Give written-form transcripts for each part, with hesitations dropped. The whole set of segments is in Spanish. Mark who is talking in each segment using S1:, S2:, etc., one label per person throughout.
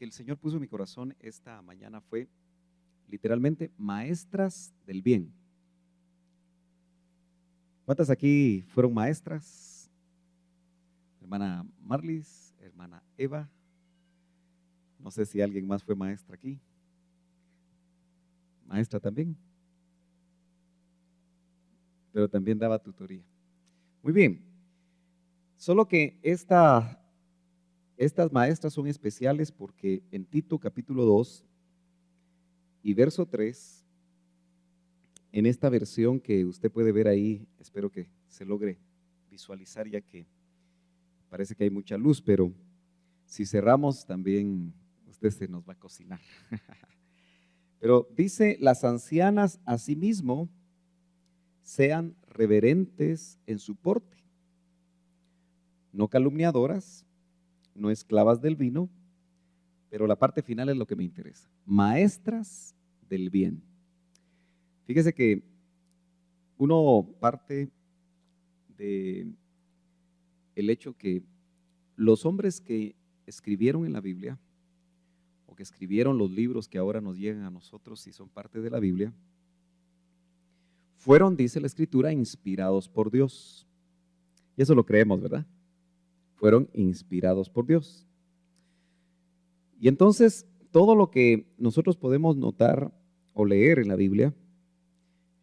S1: que el Señor puso en mi corazón esta mañana fue literalmente maestras del bien. ¿Cuántas aquí fueron maestras? Hermana Marlis, hermana Eva. No sé si alguien más fue maestra aquí. Maestra también. Pero también daba tutoría. Muy bien. Solo que estas maestras son especiales porque en Tito capítulo 2 y verso 3, en esta versión que usted puede ver ahí, espero que se logre visualizar ya que parece que hay mucha luz, pero si cerramos también usted se nos va a cocinar. Pero dice, las ancianas asimismo sean reverentes en su porte, no calumniadoras, no esclavas del vino, pero la parte final es lo que me interesa. Maestras del bien. Fíjese que uno parte de el hecho que los hombres que escribieron en la Biblia o que escribieron los libros que ahora nos llegan a nosotros y son parte de la Biblia, fueron, dice la Escritura, inspirados por Dios. Y eso lo creemos, ¿verdad? Fueron inspirados por Dios. Y entonces, todo lo que nosotros podemos notar o leer en la Biblia,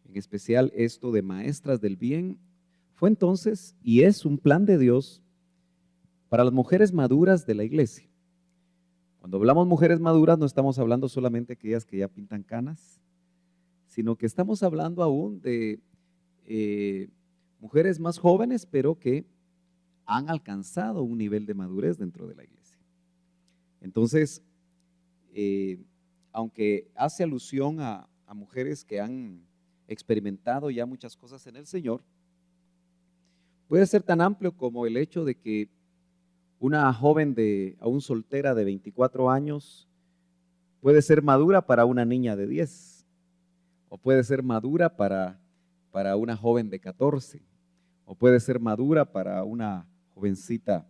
S1: en especial esto de maestras del bien, fue entonces y es un plan de Dios para las mujeres maduras de la iglesia. Cuando hablamos mujeres maduras no estamos hablando solamente de aquellas que ya pintan canas, sino que estamos hablando aún de mujeres más jóvenes, pero que han alcanzado un nivel de madurez dentro de la iglesia. Entonces, aunque hace alusión a mujeres que han experimentado ya muchas cosas en el Señor, puede ser tan amplio como el hecho de que una joven aún soltera de 24 años puede ser madura para una niña de 10, o puede ser madura para una joven de 14, o puede ser madura para una jovencita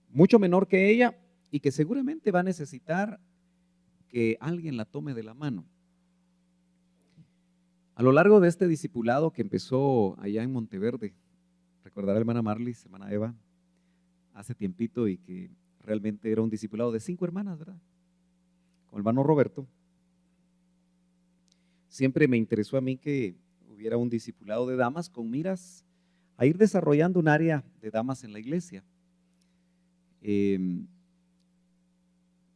S1: mucho menor que ella y que seguramente va a necesitar que alguien la tome de la mano. A lo largo de este discipulado que empezó allá en Monteverde, recordará hermana Marlis, hermana Eva, hace tiempito, y que realmente era un discipulado de 5 hermanas, ¿verdad? Con el hermano Roberto. Siempre me interesó a mí que hubiera un discipulado de damas con miras a ir desarrollando un área de damas en la iglesia.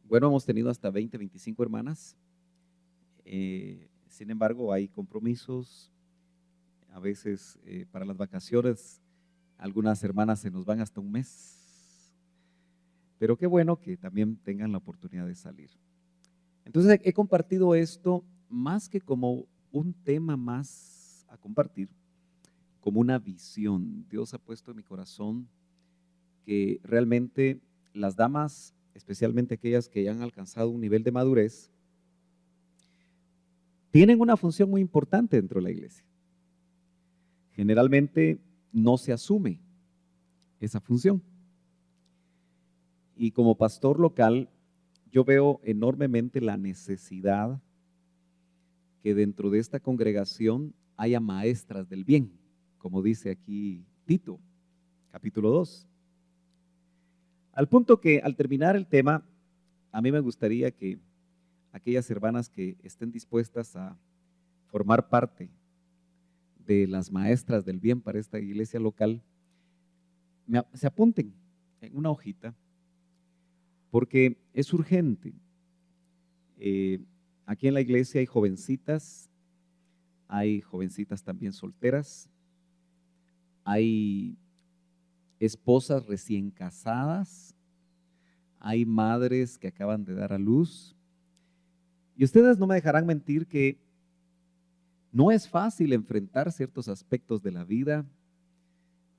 S1: Bueno, hemos tenido hasta 20, 25 hermanas. Sin embargo, hay compromisos. A veces para las vacaciones, algunas hermanas se nos van hasta un mes. Pero qué bueno que también tengan la oportunidad de salir. Entonces he compartido esto más que como un tema más a compartir, como una visión. Dios ha puesto en mi corazón que realmente las damas, especialmente aquellas que ya han alcanzado un nivel de madurez, tienen una función muy importante dentro de la iglesia. Generalmente no se asume esa función. Y como pastor local, yo veo enormemente la necesidad que dentro de esta congregación haya maestras del bien, como dice aquí Tito, capítulo 2. Al punto que al terminar el tema, a mí me gustaría que aquellas hermanas que estén dispuestas a formar parte de las maestras del bien para esta iglesia local, se apunten en una hojita, porque es urgente. Aquí en la iglesia hay jovencitas también solteras, hay esposas recién casadas, hay madres que acaban de dar a luz, y ustedes no me dejarán mentir que no es fácil enfrentar ciertos aspectos de la vida,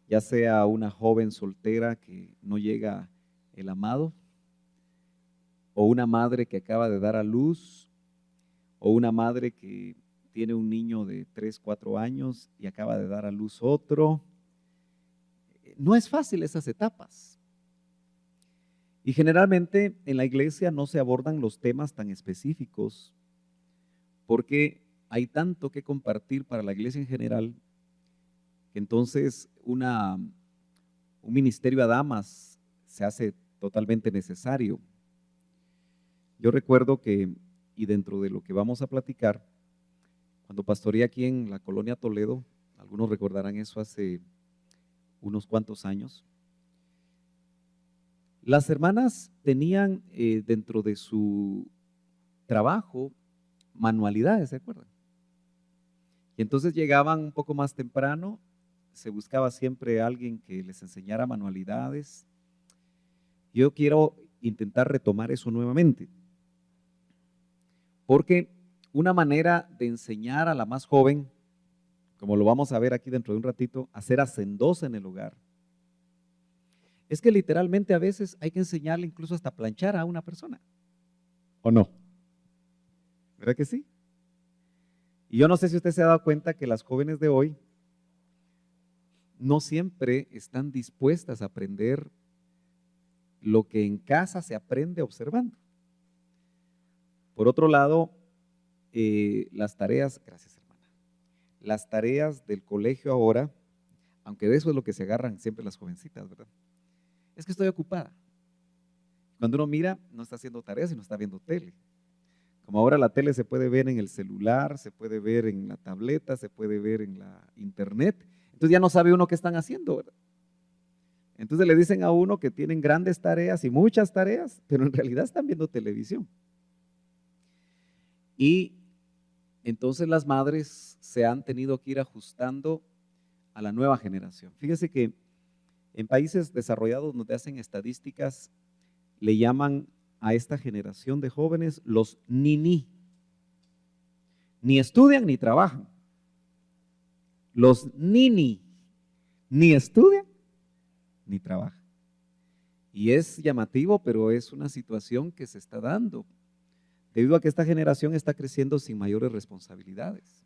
S1: ya sea una joven soltera que no llega el amado, o una madre que acaba de dar a luz, o una madre que tiene un niño de 3, 4 años y acaba de dar a luz otro. No es fácil esas etapas. Y generalmente en la iglesia no se abordan los temas tan específicos porque hay tanto que compartir para la iglesia en general que entonces un ministerio a damas se hace totalmente necesario. Yo recuerdo que, y dentro de lo que vamos a platicar, cuando pastoreé aquí en la colonia Toledo, algunos recordarán eso hace unos cuantos años, las hermanas tenían dentro de su trabajo manualidades, ¿se acuerdan? Y entonces llegaban un poco más temprano, se buscaba siempre alguien que les enseñara manualidades. Yo quiero intentar retomar eso nuevamente, porque una manera de enseñar a la más joven, como lo vamos a ver aquí dentro de un ratito, a ser hacendosa en el hogar, es que literalmente a veces hay que enseñarle incluso hasta planchar a una persona, ¿o no? ¿Verdad que sí? Y yo no sé si usted se ha dado cuenta que las jóvenes de hoy no siempre están dispuestas a aprender lo que en casa se aprende observando. Por otro lado, las tareas, gracias hermana, las tareas del colegio ahora, aunque de eso es lo que se agarran siempre las jovencitas, ¿verdad? Es que estoy ocupada. Cuando uno mira, no está haciendo tareas, sino está viendo tele. Como ahora la tele se puede ver en el celular, se puede ver en la tableta, se puede ver en la internet, entonces ya no sabe uno qué están haciendo, ¿verdad? Entonces le dicen a uno que tienen grandes tareas y muchas tareas, pero en realidad están viendo televisión. Y entonces las madres se han tenido que ir ajustando a la nueva generación. Fíjese que en países desarrollados donde hacen estadísticas, le llaman a esta generación de jóvenes los niní. Ni estudian ni trabajan. Los nini ni estudian ni trabajan. Y es llamativo, pero es una situación que se está dando debido a que esta generación está creciendo sin mayores responsabilidades.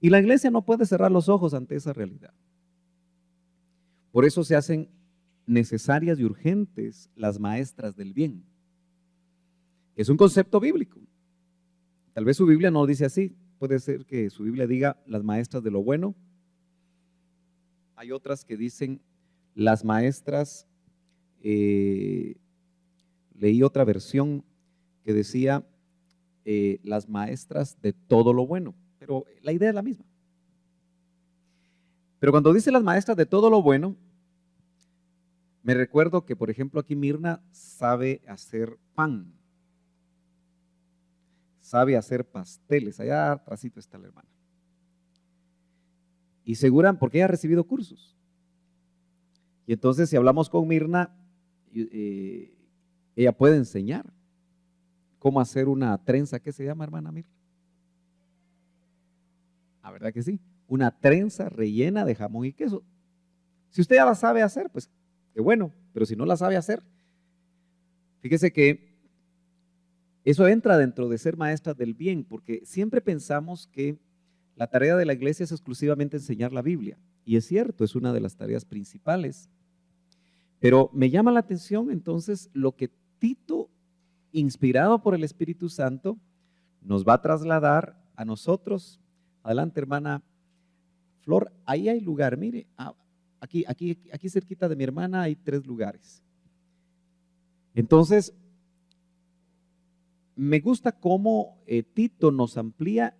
S1: Y la iglesia no puede cerrar los ojos ante esa realidad. Por eso se hacen necesarias y urgentes las maestras del bien. Es un concepto bíblico. Tal vez su Biblia no lo dice así. Puede ser que su Biblia diga las maestras de lo bueno. Hay otras que dicen las maestras, leí otra versión que decía las maestras de todo lo bueno, pero la idea es la misma. Pero cuando dice las maestras de todo lo bueno, me recuerdo que, por ejemplo, aquí Mirna sabe hacer pan, sabe hacer pasteles, allá atrásito está la hermana. Y seguran, porque ella ha recibido cursos. Y entonces si hablamos con Mirna, ella puede enseñar cómo hacer una trenza. ¿Qué se llama, hermana Mirna? ¿La verdad que sí? Una trenza rellena de jamón y queso. Si usted ya la sabe hacer, pues qué bueno, pero si no la sabe hacer, fíjese que eso entra dentro de ser maestras del bien, porque siempre pensamos que la tarea de la iglesia es exclusivamente enseñar la Biblia, y es cierto, es una de las tareas principales, pero me llama la atención entonces lo que Tito, inspirado por el Espíritu Santo, nos va a trasladar a nosotros. Adelante, hermana Flor, ahí hay lugar, mire, aquí cerquita de mi hermana hay 3 lugares. Entonces, me gusta cómo Tito nos amplía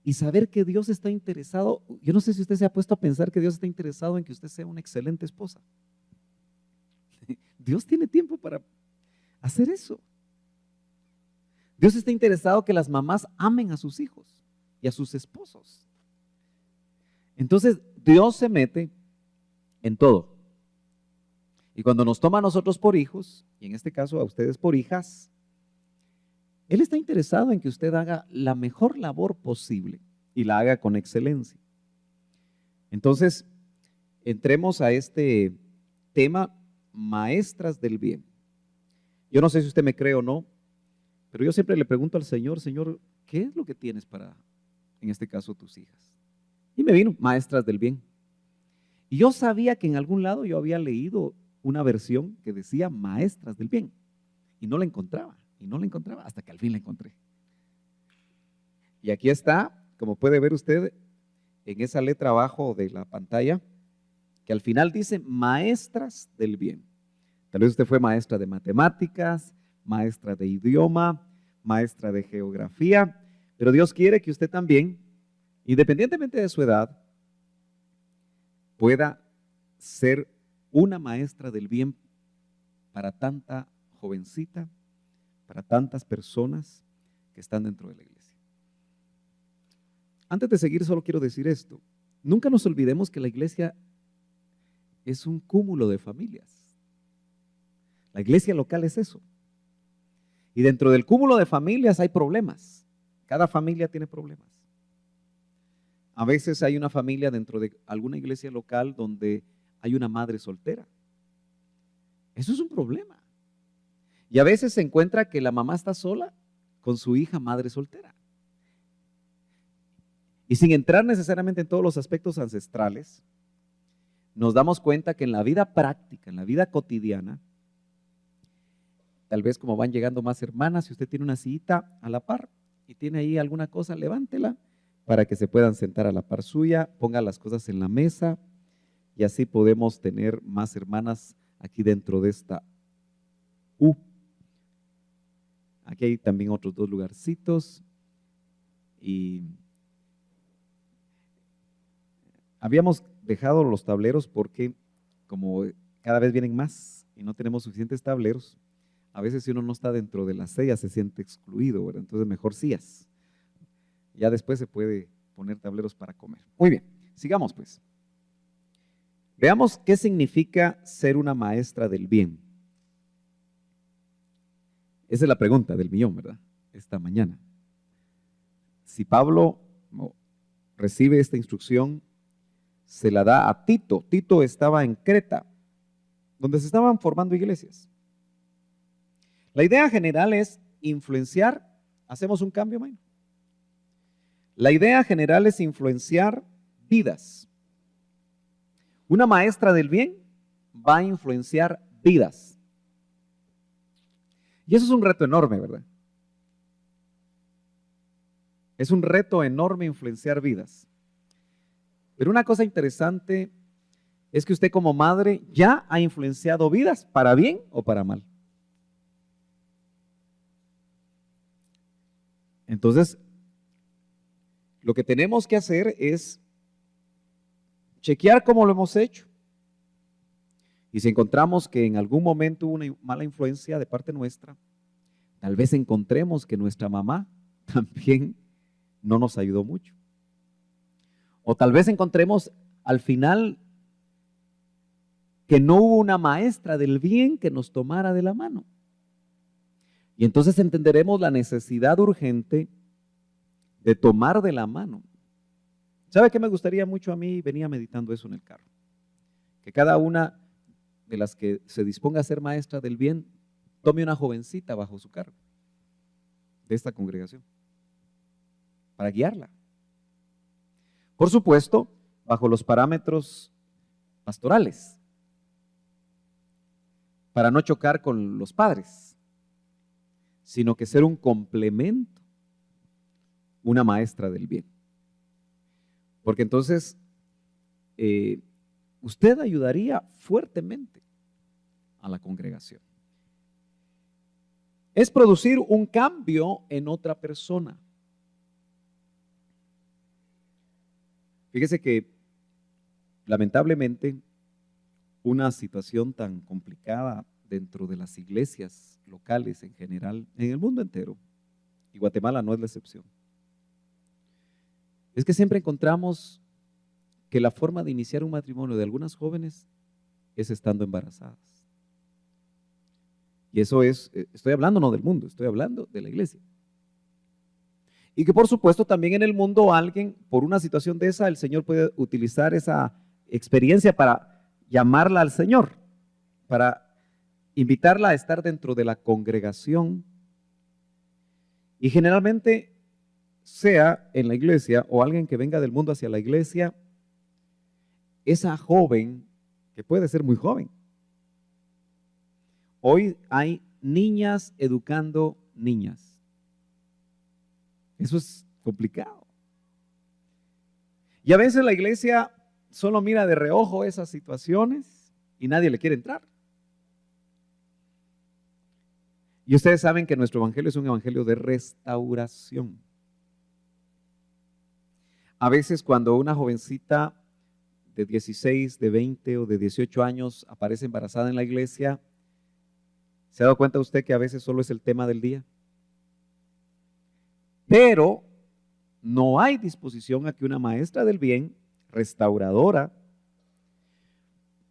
S1: y saber que Dios está interesado. Yo no sé si usted se ha puesto a pensar que Dios está interesado en que usted sea una excelente esposa. Dios tiene tiempo para hacer eso. Dios está interesado que las mamás amen a sus hijos y a sus esposos. Entonces, Dios se mete en todo. Y cuando nos toma a nosotros por hijos, y en este caso a ustedes por hijas, Él está interesado en que usted haga la mejor labor posible y la haga con excelencia. Entonces, entremos a este tema, maestras del bien. Yo no sé si usted me cree o no, pero yo siempre le pregunto al Señor, Señor, ¿qué es lo que tienes para, en este caso, tus hijas? Y me vino, maestras del bien. Y yo sabía que en algún lado yo había leído una versión que decía maestras del bien y no la encontraba, hasta que al fin la encontré. Y aquí está, como puede ver usted en esa letra abajo de la pantalla, que al final dice maestras del bien. Tal vez usted fue maestra de matemáticas, maestra de idioma, maestra de geografía, pero Dios quiere que usted también, independientemente de su edad, pueda ser una maestra del bien para tanta jovencita, para tantas personas que están dentro de la iglesia. Antes de seguir, solo quiero decir esto. Nunca nos olvidemos que la iglesia es un cúmulo de familias. La iglesia local es eso. Y dentro del cúmulo de familias hay problemas. Cada familia tiene problemas. A veces hay una familia dentro de alguna iglesia local donde hay una madre soltera. Eso es un problema. Y a veces se encuentra que la mamá está sola con su hija madre soltera. Y sin entrar necesariamente en todos los aspectos ancestrales, nos damos cuenta que en la vida práctica, en la vida cotidiana, tal vez como van llegando más hermanas, si usted tiene una sillita a la par y tiene ahí alguna cosa, levántela para que se puedan sentar a la par suya, ponga las cosas en la mesa y así podemos tener más hermanas aquí dentro de esta U. Aquí hay también otros 2 lugarcitos y habíamos dejado los tableros porque como cada vez vienen más y no tenemos suficientes tableros, a veces si uno no está dentro de las sillas se siente excluido, ¿verdad? Entonces mejor sillas. Ya después se puede poner tableros para comer. Muy bien, sigamos pues. Veamos qué significa ser una maestra del bien. Esa es la pregunta del millón, ¿verdad? Esta mañana. Si Pablo recibe esta instrucción, se la da a Tito. Tito estaba en Creta, donde se estaban formando iglesias. La idea general es influenciar. ¿Hacemos un cambio, man? La idea general es influenciar vidas. Una maestra del bien va a influenciar vidas. Y eso es un reto enorme, ¿verdad? Es un reto enorme influenciar vidas. Pero una cosa interesante es que usted como madre ya ha influenciado vidas, para bien o para mal. Entonces, lo que tenemos que hacer es chequear cómo lo hemos hecho. Y si encontramos que en algún momento hubo una mala influencia de parte nuestra, tal vez encontremos que nuestra mamá también no nos ayudó mucho. O tal vez encontremos al final que no hubo una maestra del bien que nos tomara de la mano. Y entonces entenderemos la necesidad urgente de tomar de la mano. ¿Sabe qué me gustaría mucho a mí? Venía meditando eso en el carro. Que cada una de las que se disponga a ser maestra del bien tome una jovencita bajo su cargo de esta congregación para guiarla. Por supuesto, bajo los parámetros pastorales, para no chocar con los padres, sino que ser un complemento, una maestra del bien. Porque entonces usted ayudaría fuertemente a la congregación. Es producir un cambio en otra persona. Fíjese que lamentablemente una situación tan complicada dentro de las iglesias locales en general, en el mundo entero, y Guatemala no es la excepción, es que siempre encontramos que la forma de iniciar un matrimonio de algunas jóvenes es estando embarazadas. Y eso es, estoy hablando no del mundo, estoy hablando de la iglesia. Y que por supuesto también en el mundo alguien, por una situación de esa, el Señor puede utilizar esa experiencia para llamarla al Señor, para invitarla a estar dentro de la congregación. Y generalmente sea en la iglesia o alguien que venga del mundo hacia la iglesia, esa joven, que puede ser muy joven, Hoy hay niñas educando niñas. Eso es complicado. Y a veces la iglesia solo mira de reojo esas situaciones y nadie le quiere entrar. Y ustedes saben que nuestro evangelio es un evangelio de restauración. A veces cuando una jovencita de 16, de 20 o de 18 años aparece embarazada en la iglesia, ¿se ha dado cuenta usted que a veces solo es el tema del día? Pero no hay disposición a que una maestra del bien, restauradora,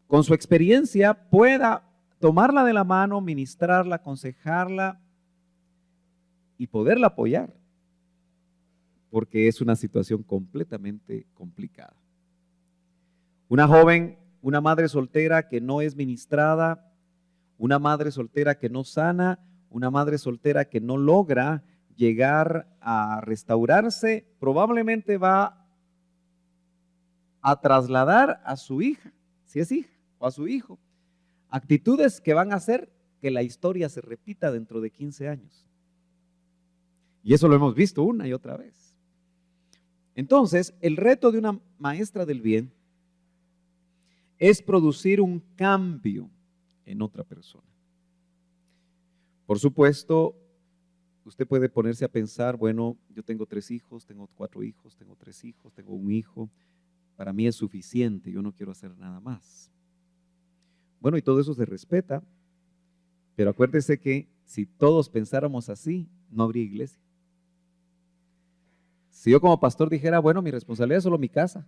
S1: con su experiencia pueda tomarla de la mano, ministrarla, aconsejarla y poderla apoyar, porque es una situación completamente complicada. Una joven, una madre soltera que no es ministrada, una madre soltera que no sana, una madre soltera que no logra llegar a restaurarse, probablemente va a trasladar a su hija, si es hija, o a su hijo, actitudes que van a hacer que la historia se repita dentro de 15 años. Y eso lo hemos visto una y otra vez. Entonces, el reto de una maestra del bien es producir un cambio en otra persona. Por supuesto, usted puede ponerse a pensar, bueno, yo tengo 3 hijos, tengo 4 hijos, tengo 3 hijos, tengo un hijo, para mí es suficiente, yo no quiero hacer nada más. Bueno, y todo eso se respeta, pero acuérdese que si todos pensáramos así, no habría iglesia. Si yo como pastor dijera, bueno, mi responsabilidad es solo mi casa,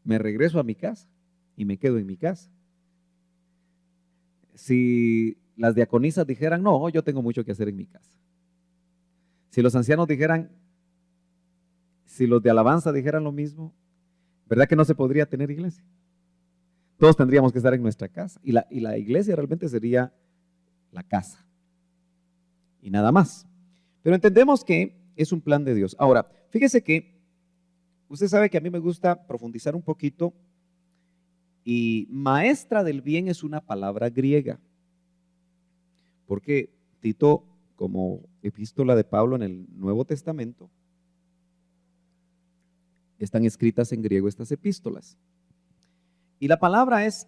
S1: me regreso a mi casa y me quedo en mi casa. Si las diaconisas dijeran, no, yo tengo mucho que hacer en mi casa. Si los ancianos dijeran, si los de alabanza dijeran lo mismo, ¿verdad que no se podría tener iglesia? Todos tendríamos que estar en nuestra casa y la iglesia realmente sería la casa y nada más. Pero entendemos que es un plan de Dios. Ahora, fíjese que usted sabe que a mí me gusta profundizar un poquito y maestra del bien es una palabra griega, porque Tito, como epístola de Pablo en el Nuevo Testamento, están escritas en griego estas epístolas. Y la palabra es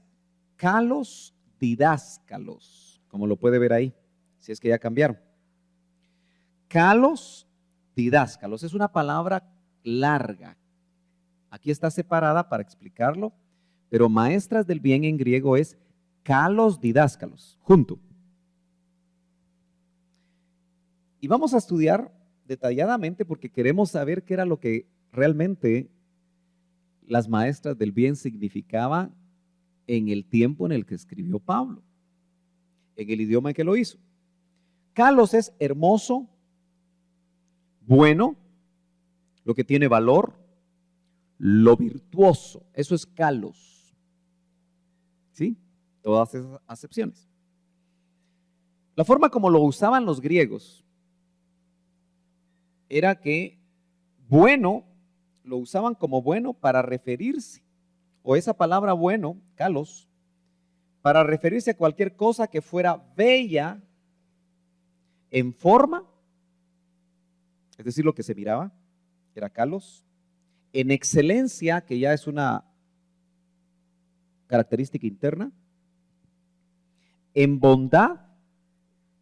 S1: kalos didáskalos, como lo puede ver ahí, si es que ya cambiaron. Kalos didáskalos es una palabra larga. Aquí está separada para explicarlo, pero maestras del bien en griego es kalos didáskalos, junto. Y vamos a estudiar detalladamente porque queremos saber qué era lo que realmente las maestras del bien significaban en el tiempo en el que escribió Pablo, en el idioma en que lo hizo. Kalos es hermoso, bueno, lo que tiene valor, lo virtuoso, eso es kalos. ¿Sí? Todas esas acepciones. La forma como lo usaban los griegos era que bueno lo usaban como bueno para referirse, o esa palabra bueno, kalos, para referirse a cualquier cosa que fuera bella en forma, es decir, lo que se miraba, era kalos, en excelencia, que ya es una característica interna, en bondad,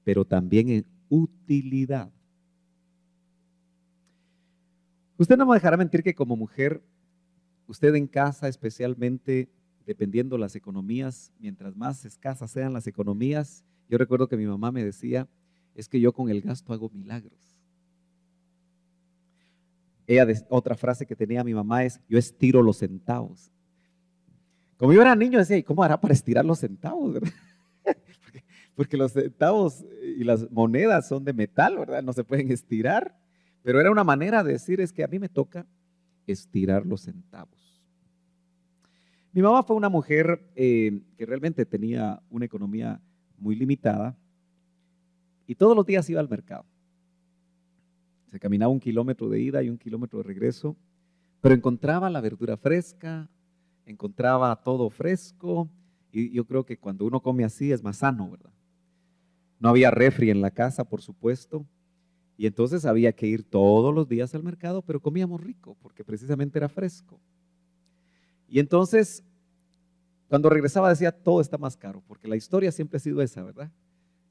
S1: pero también en utilidad. Usted no me dejará mentir que como mujer, usted en casa especialmente, dependiendo las economías, mientras más escasas sean las economías, yo recuerdo que mi mamá me decía, es que yo con el gasto hago milagros. Otra frase que tenía mi mamá es, yo estiro los centavos. Como yo era niño decía, ¿y cómo hará para estirar los centavos? ¿Verdad? Porque los centavos y las monedas son de metal, ¿verdad? No se pueden estirar. Pero era una manera de decir, es que a mí me toca estirar los centavos. Mi mamá fue una mujer que realmente tenía una economía muy limitada y todos los días iba al mercado. Se caminaba 1 kilómetro de ida y 1 kilómetro de regreso, pero encontraba la verdura fresca, encontraba todo fresco Y yo creo que cuando uno come así es más sano, ¿verdad? No había refri en la casa, por supuesto. Y entonces había que ir todos los días al mercado, pero comíamos rico porque precisamente era fresco. Y entonces, cuando regresaba decía, todo está más caro, porque la historia siempre ha sido esa, ¿verdad?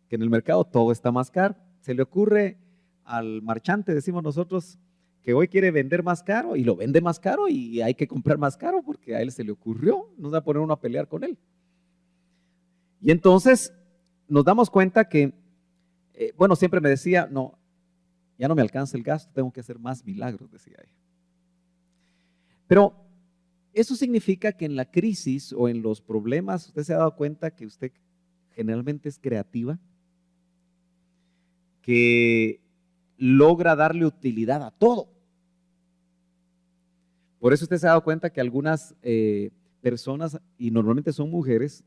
S1: Que en el mercado todo está más caro. Se le ocurre al marchante, decimos nosotros, que hoy quiere vender más caro y lo vende más caro y hay que comprar más caro porque a él se le ocurrió, nos va a poner uno a pelear con él. Y entonces nos damos cuenta que, bueno, siempre me decía, no, ya no me alcanza el gasto, tengo que hacer más milagros, decía ella. Pero eso significa que en la crisis o en los problemas, usted se ha dado cuenta que usted generalmente es creativa, que logra darle utilidad a todo. Por eso usted se ha dado cuenta que algunas personas, y normalmente son mujeres,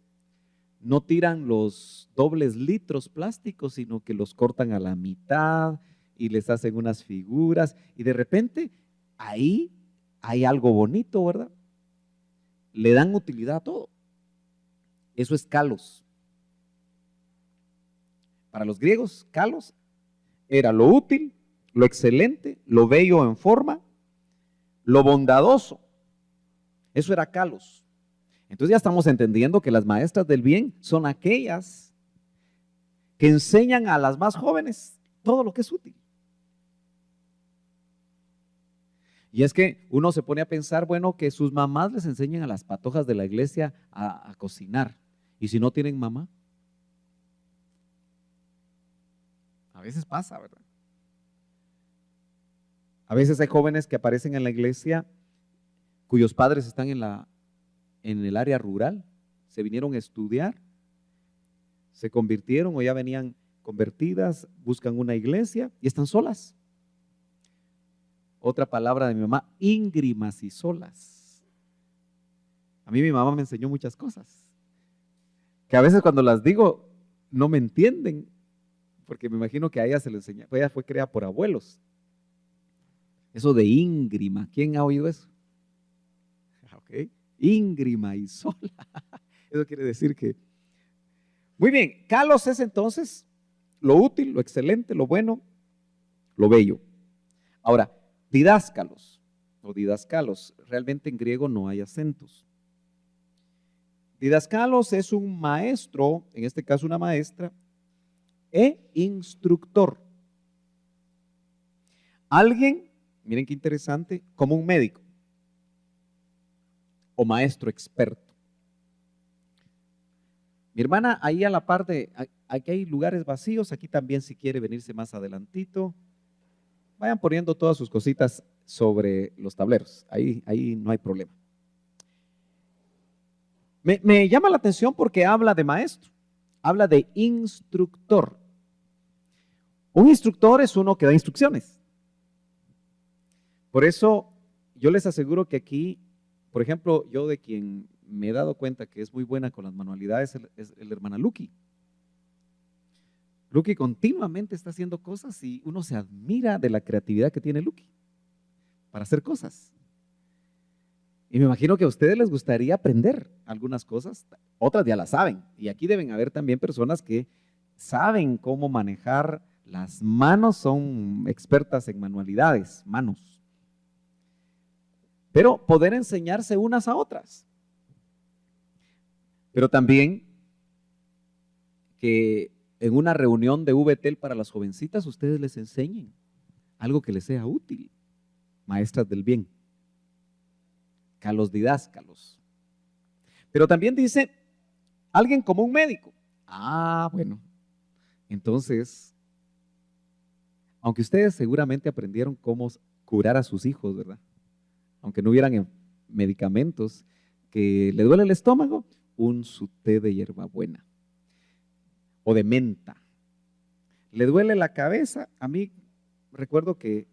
S1: no tiran los dobles litros plásticos, sino que los cortan a la mitad y les hacen unas figuras y de repente ahí hay algo bonito, ¿verdad? Le dan utilidad a todo. Eso es kalos. Para los griegos, kalos era lo útil, lo excelente, lo bello en forma, lo bondadoso. Eso era kalos. Entonces ya estamos entendiendo que las maestras del bien son aquellas que enseñan a las más jóvenes todo lo que es útil. Y es que uno se pone a pensar, bueno, que sus mamás les enseñen a las patojas de la iglesia a cocinar. ¿Y si no tienen mamá? A veces pasa, ¿verdad? A veces hay jóvenes que aparecen en la iglesia cuyos padres están en el área rural, se vinieron a estudiar, se convirtieron o ya venían convertidas, buscan una iglesia y están solas. Otra palabra de mi mamá, íngrimas y solas. A mí mi mamá me enseñó muchas cosas, que a veces cuando las digo no me entienden, porque me imagino que a ella se le enseñó, ella fue creada por abuelos. Eso de íngrima, ¿quién ha oído eso? Ok, íngrima y sola. Eso quiere decir que... Muy bien, kalos es entonces lo útil, lo excelente, lo bueno, lo bello. Ahora, didáscalos o didascalos, realmente en griego no hay acentos. Didascalos es un maestro, en este caso una maestra, e instructor. Alguien, miren qué interesante, como un médico o maestro experto. Mi hermana, ahí a la par de, aquí hay lugares vacíos, aquí también si quiere venirse más adelantito, vayan poniendo todas sus cositas sobre los tableros, ahí no hay problema. Me llama la atención porque habla de maestro, habla de instructor. Un instructor es uno que da instrucciones. Por eso yo les aseguro que aquí, por ejemplo, yo de quien me he dado cuenta que es muy buena con las manualidades es la hermana Lucky. Lucky continuamente está haciendo cosas y uno se admira de la creatividad que tiene Lucky para hacer cosas. Y me imagino que a ustedes les gustaría aprender algunas cosas, otras ya las saben. Y aquí deben haber también personas que saben cómo manejar las manos, son expertas en manualidades, manos. Pero poder enseñarse unas a otras. Pero también que en una reunión de VTEL para las jovencitas ustedes les enseñen algo que les sea útil. Maestras del bien. Kalos didáscalos. Pero también dice alguien como un médico. Ah, bueno. Entonces, aunque ustedes seguramente aprendieron cómo curar a sus hijos, ¿verdad? Aunque no hubieran medicamentos, que le duele el estómago, un su té de hierbabuena o de menta. Le duele la cabeza. A mí recuerdo que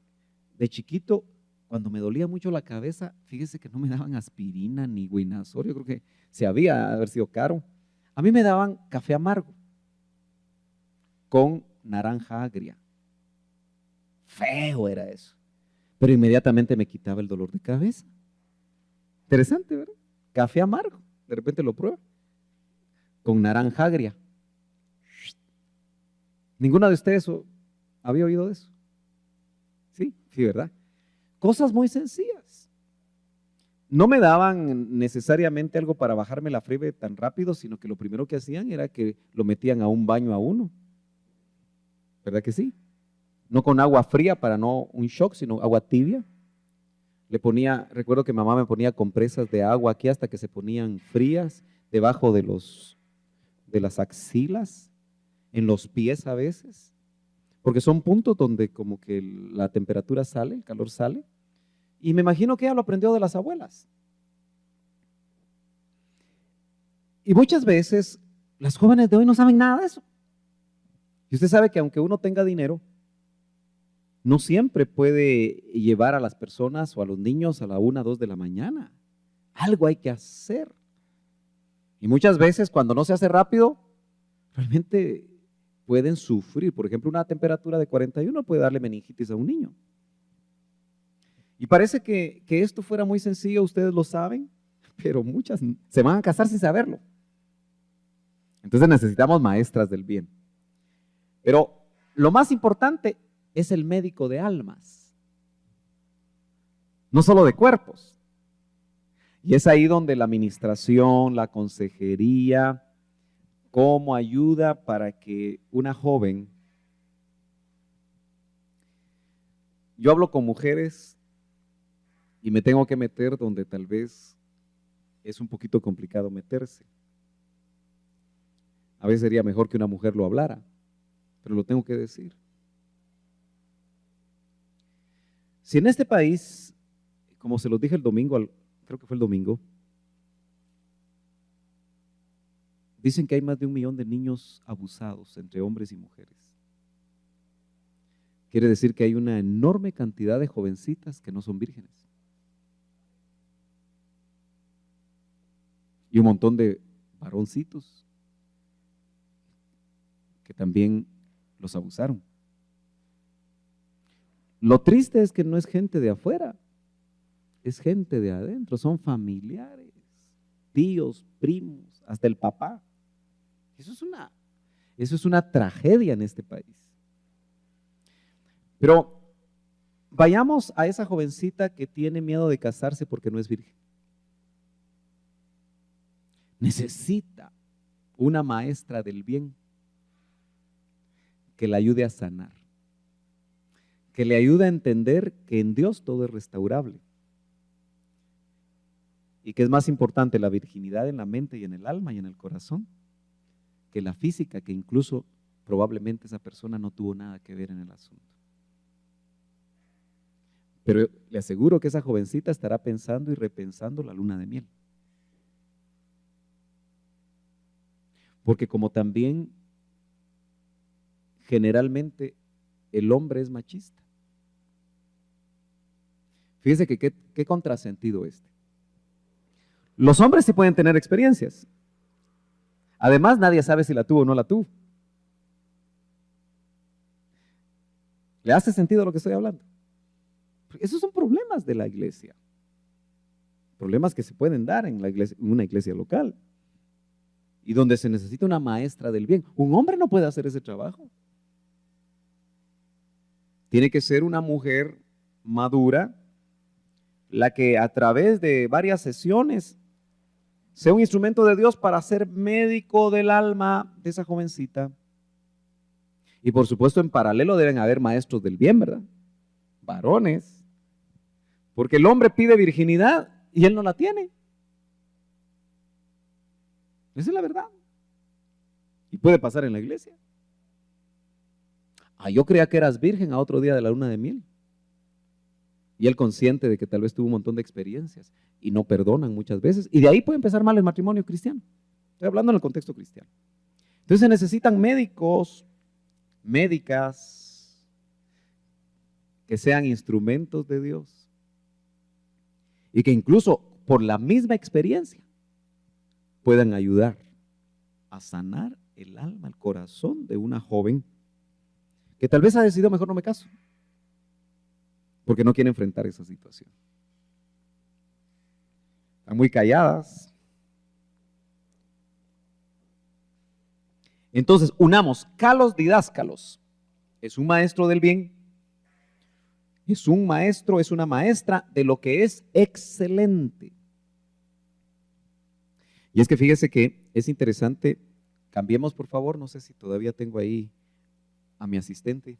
S1: de chiquito, cuando me dolía mucho la cabeza, fíjese que no me daban aspirina ni Winazor, yo creo que se había haber sido caro. A mí me daban café amargo con naranja agria. Feo era eso. Pero inmediatamente me quitaba el dolor de cabeza. Interesante, ¿verdad? Café amargo, de repente lo prueba. con naranja agria. ¿Ninguna de ustedes había oído de eso? Sí, sí, ¿verdad? Cosas muy sencillas. No me daban necesariamente algo para bajarme la fiebre tan rápido, sino que lo primero que hacían era que lo metían a un baño a uno. ¿Verdad que sí? No con agua fría para no un shock, sino agua tibia. Recuerdo que mamá me ponía compresas de agua aquí hasta que se ponían frías, debajo de las axilas, en los pies a veces, porque son puntos donde como que la temperatura sale, el calor sale. Y me imagino que ella lo aprendió de las abuelas. Y muchas veces las jóvenes de hoy no saben nada de eso. Y usted sabe que aunque uno tenga dinero, no siempre puede llevar a las personas o a los niños a la 1, 2 de la mañana. Algo hay que hacer. Y muchas veces cuando no se hace rápido, realmente pueden sufrir. Por ejemplo, una temperatura de 41 puede darle meningitis a un niño. Y parece que esto fuera muy sencillo, ustedes lo saben, pero muchas se van a casar sin saberlo. Entonces necesitamos maestras del bien. Pero lo más importante es el médico de almas, no solo de cuerpos. Y es ahí donde la administración, la consejería, cómo ayuda para que una joven, yo hablo con mujeres y me tengo que meter donde tal vez es un poquito complicado meterse. A veces sería mejor que una mujer lo hablara, pero lo tengo que decir. Si en este país, como se los dije el domingo, creo que fue el domingo, dicen que hay más de 1 millón de niños abusados entre hombres y mujeres. Quiere decir que hay una enorme cantidad de jovencitas que no son vírgenes. Y un montón de varoncitos que también los abusaron. Lo triste es que no es gente de afuera, es gente de adentro, son familiares, tíos, primos, hasta el papá. Eso es una tragedia en este país. Pero vayamos a esa jovencita que tiene miedo de casarse porque no es virgen. Necesita una maestra del bien que la ayude a sanar, que le ayude a entender que en Dios todo es restaurable y que es más importante la virginidad en la mente y en el alma y en el corazón que la física, que incluso probablemente esa persona no tuvo nada que ver en el asunto. Pero le aseguro que esa jovencita estará pensando y repensando la luna de miel. Porque como también generalmente el hombre es machista. Fíjese que qué contrasentido este. Los hombres sí pueden tener experiencias. Además, nadie sabe si la tuvo o no la tuvo. ¿Le hace sentido lo que estoy hablando? Esos son problemas de la iglesia. Problemas que se pueden dar en una iglesia local. Y donde se necesita una maestra del bien. Un hombre no puede hacer ese trabajo. Tiene que ser una mujer madura, la que a través de varias sesiones sea un instrumento de Dios para ser médico del alma de esa jovencita. Y por supuesto en paralelo deben haber maestros del bien, ¿verdad? Varones. Porque el hombre pide virginidad y él no la tiene. Esa es la verdad. Y puede pasar en la iglesia. Yo creía que eras virgen a otro día de la luna de miel. Y él consciente de que tal vez tuvo un montón de experiencias y no perdonan muchas veces. Y de ahí puede empezar mal el matrimonio cristiano. Estoy hablando en el contexto cristiano. Entonces se necesitan médicos, médicas, que sean instrumentos de Dios. Y que incluso por la misma experiencia puedan ayudar a sanar el alma, el corazón de una joven que tal vez ha decidido mejor no me caso, porque no quiere enfrentar esa situación. Están muy calladas. Entonces, unamos kalos didáscalos. Es un maestro del bien, es un maestro, es una maestra de lo que es excelente. Y es que fíjese que es interesante, cambiemos por favor, no sé si todavía tengo ahí a mi asistente.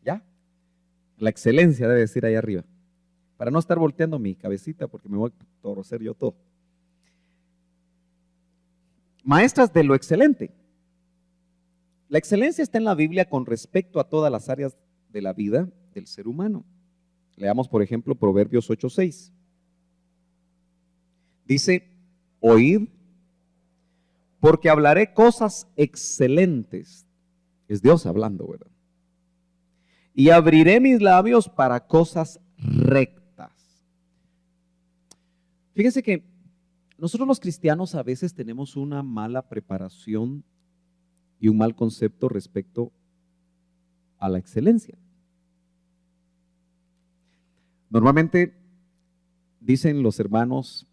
S1: ¿Ya? La excelencia debe decir ahí arriba, para no estar volteando mi cabecita porque me voy a torcer yo todo. Maestras de lo excelente. La excelencia está en la Biblia con respecto a todas las áreas de la vida del ser humano. Leamos, por ejemplo, Proverbios 8:6. Dice, oíd, porque hablaré cosas excelentes. Es Dios hablando, ¿verdad? Y abriré mis labios para cosas rectas. Fíjense que nosotros los cristianos a veces tenemos una mala preparación y un mal concepto respecto a la excelencia. Normalmente dicen los hermanos,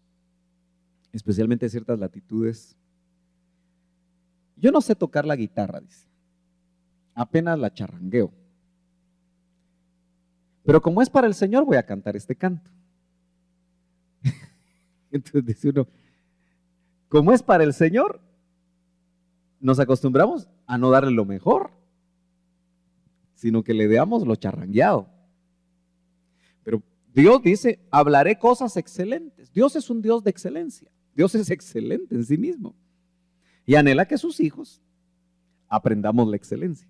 S1: especialmente en ciertas latitudes, yo no sé tocar la guitarra, dice, apenas la charrangueo. Pero como es para el Señor, voy a cantar este canto. Entonces dice uno, como es para el Señor, nos acostumbramos a no darle lo mejor, sino que le damos lo charrangueado. Pero Dios dice, hablaré cosas excelentes. Dios es un Dios de excelencia. Dios es excelente en sí mismo. Y anhela que sus hijos aprendamos la excelencia.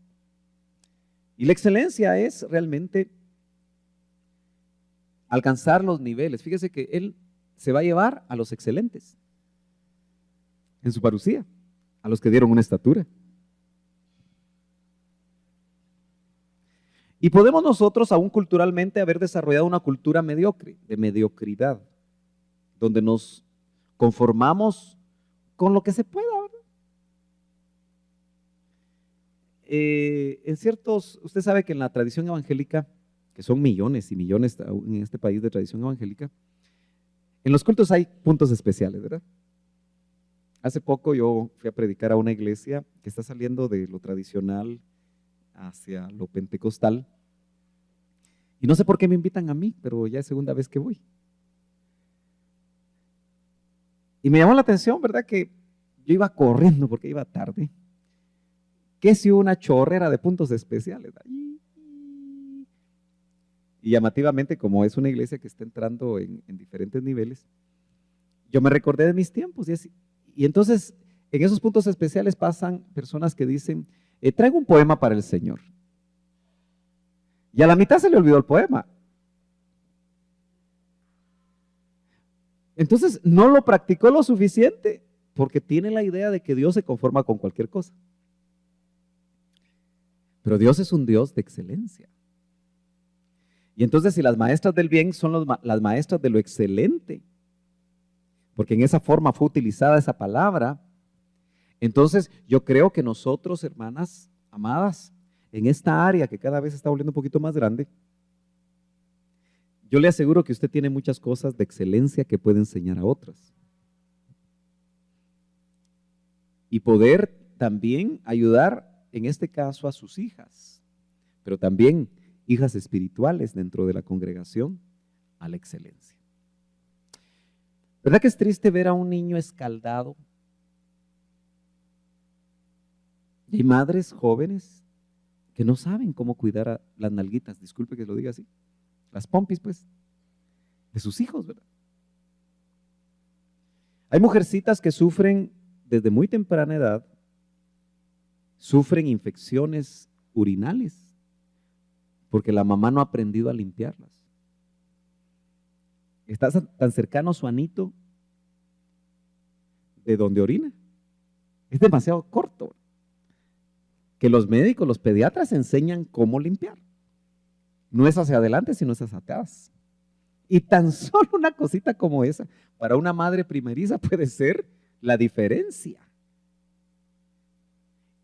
S1: Y la excelencia es realmente alcanzar los niveles. Fíjese que Él se va a llevar a los excelentes en su parucía, a los que dieron una estatura. Y podemos nosotros aún culturalmente haber desarrollado una cultura mediocre, de mediocridad, donde nos conformamos con lo que se pueda, ¿verdad? En ciertos, usted sabe que en la tradición evangélica, que son millones y millones en este país de tradición evangélica, en los cultos hay puntos especiales, ¿verdad? Hace poco yo fui a predicar a una iglesia que está saliendo de lo tradicional hacia lo pentecostal. Y no sé por qué me invitan a mí, pero ya es segunda vez que voy. Y me llamó la atención, ¿verdad? Que yo iba corriendo porque iba tarde. Que si una chorrera de puntos especiales. Y llamativamente, como es una iglesia que está entrando en diferentes niveles, yo me recordé de mis tiempos. Y entonces, en esos puntos especiales pasan personas que dicen, traigo un poema para el Señor. Y a la mitad se le olvidó el poema. Entonces, no lo practicó lo suficiente porque tiene la idea de que Dios se conforma con cualquier cosa. Pero Dios es un Dios de excelencia. Y entonces, si las maestras del bien son las maestras de lo excelente, porque en esa forma fue utilizada esa palabra, entonces yo creo que nosotros, hermanas amadas, en esta área que cada vez está volviendo un poquito más grande, yo le aseguro que usted tiene muchas cosas de excelencia que puede enseñar a otras. Y poder también ayudar, en este caso, a sus hijas, pero también hijas espirituales dentro de la congregación, a la excelencia. ¿Verdad que es triste ver a un niño escaldado? Y hay madres jóvenes que no saben cómo cuidar a las nalguitas, disculpe que lo diga así, las pompis pues, de sus hijos, ¿verdad? Hay mujercitas que sufren desde muy temprana edad, sufren infecciones urinales, porque la mamá no ha aprendido a limpiarlas. Está tan cercano su anito de donde orina, es demasiado corto, que los médicos, los pediatras enseñan cómo limpiar. No es hacia adelante, sino es hacia atrás. Y tan solo una cosita como esa, para una madre primeriza puede ser la diferencia.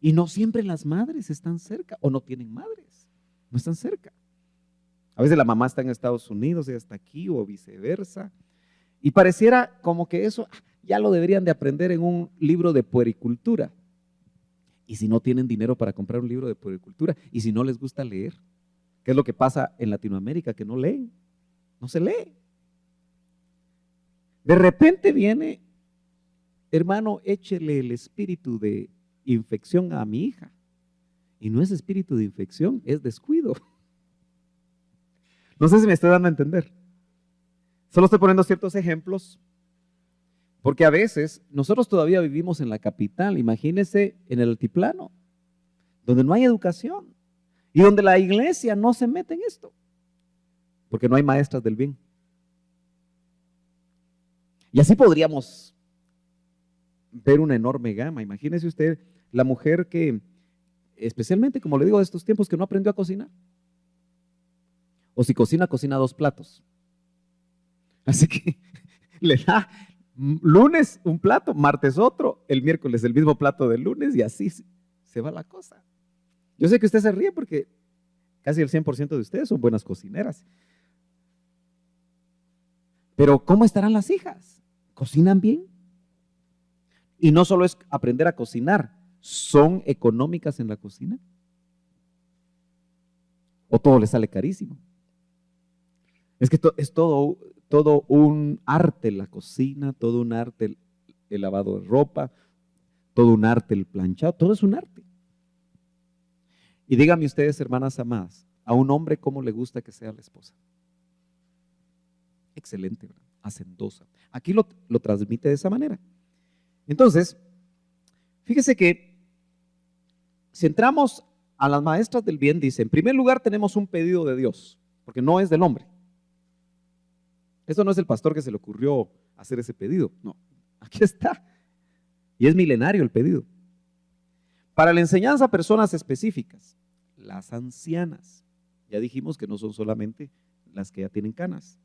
S1: Y no siempre las madres están cerca, o no tienen madres, no están cerca. A veces la mamá está en Estados Unidos, ella está aquí, o viceversa. Y pareciera como que eso ya lo deberían de aprender en un libro de puericultura. Y si no tienen dinero para comprar un libro de puericultura, y si no les gusta leer, ¿qué es lo que pasa en Latinoamérica? Que no leen, no se lee. De repente viene, hermano, échele el espíritu de infección a mi hija. Y no es espíritu de infección, es descuido. No sé si me estoy dando a entender. Solo estoy poniendo ciertos ejemplos, porque a veces nosotros todavía vivimos en la capital, imagínense en el altiplano, donde no hay educación y donde la iglesia no se mete en esto, porque no hay maestras del bien. Y así podríamos ver una enorme gama. Imagínese usted la mujer que, especialmente como le digo de estos tiempos, que no aprendió a cocinar. O si cocina, cocina 2 platos. Así que le da lunes un plato, martes otro, el miércoles el mismo plato del lunes y así se va la cosa. Yo sé que usted se ríe porque casi el 100% de ustedes son buenas cocineras. Pero ¿cómo estarán las hijas? ¿Cocinan bien? Y no solo es aprender a cocinar, ¿son económicas en la cocina? ¿O todo les sale carísimo? Es que es todo un arte la cocina, todo un arte el lavado de ropa, todo un arte el planchado, todo es un arte. Y díganme ustedes, hermanas amadas, a un hombre cómo le gusta que sea la esposa. Excelente, ¿verdad? Hacendosa. Aquí lo transmite de esa manera. Entonces, fíjese que si entramos a las maestras del bien, dice, en primer lugar tenemos un pedido de Dios, porque no es del hombre. Esto no es el pastor que se le ocurrió hacer ese pedido, no, aquí está. Y es milenario el pedido. Para la enseñanza a personas específicas, las ancianas, ya dijimos que no son solamente las que ya tienen canas,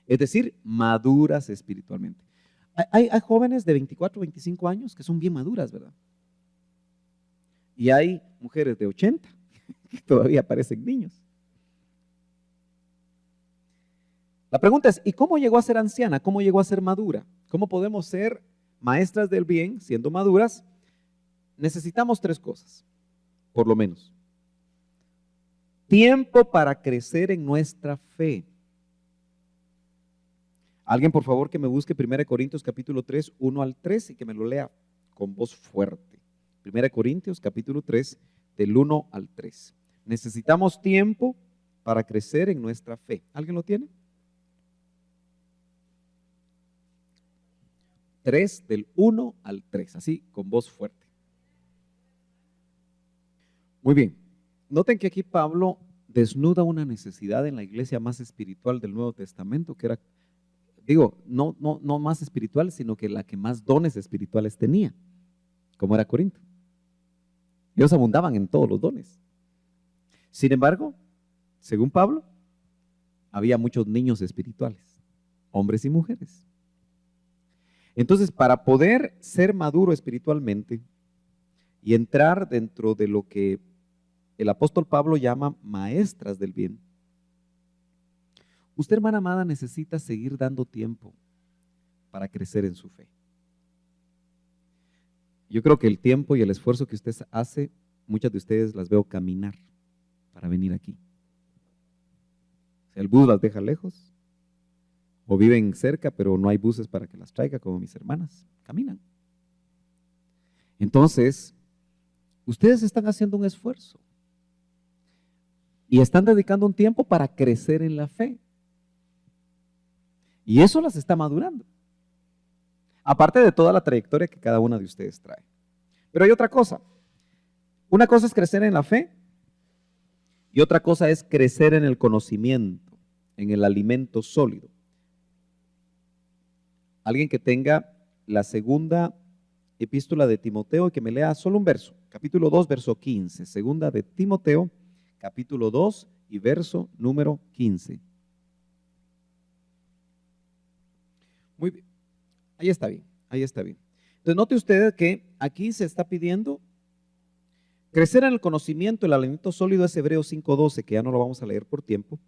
S1: es decir, maduras espiritualmente. Hay jóvenes de 24, 25 años que son bien maduras, ¿verdad? Y hay mujeres de 80 que todavía parecen niños. La pregunta es, ¿y cómo llegó a ser anciana? ¿Cómo llegó a ser madura? ¿Cómo podemos ser maestras del bien siendo maduras? Necesitamos 3 cosas, por lo menos. Tiempo para crecer en nuestra fe. Alguien, por favor, que me busque 1 Corintios capítulo 3, 1 al 3 y que me lo lea con voz fuerte. 1 Corintios capítulo 3, del 1 al 3. Necesitamos tiempo para crecer en nuestra fe. ¿Alguien lo tiene? 3, del 1 al 3, así, con voz fuerte. Muy bien. Noten que aquí Pablo desnuda una necesidad en la iglesia más espiritual del Nuevo Testamento, que era, no más espiritual, sino que la que más dones espirituales tenía, como era Corinto. Ellos abundaban en todos los dones. Sin embargo, según Pablo, había muchos niños espirituales, hombres y mujeres. Entonces, para poder ser maduro espiritualmente y entrar dentro de lo que el apóstol Pablo llama maestras del bien, usted, hermana amada, necesita seguir dando tiempo para crecer en su fe. Yo creo que el tiempo y el esfuerzo que usted hace, muchas de ustedes las veo caminar para venir aquí. O sea, el bus las deja lejos, o viven cerca, pero no hay buses para que las traiga, como mis hermanas, caminan. Entonces, ustedes están haciendo un esfuerzo y están dedicando un tiempo para crecer en la fe. Y eso las está madurando. Aparte de toda la trayectoria que cada una de ustedes trae. Pero hay otra cosa. Una cosa es crecer en la fe y otra cosa es crecer en el conocimiento, en el alimento sólido. Alguien que tenga la segunda epístola de Timoteo y que me lea solo un verso, capítulo 2, verso 15. Segunda de Timoteo, capítulo 2 y verso número 15. Muy bien, ahí está bien, ahí está bien. Entonces note usted que aquí se está pidiendo crecer en el conocimiento, el alimento sólido es Hebreos 5:12, que ya no lo vamos a leer por tiempo,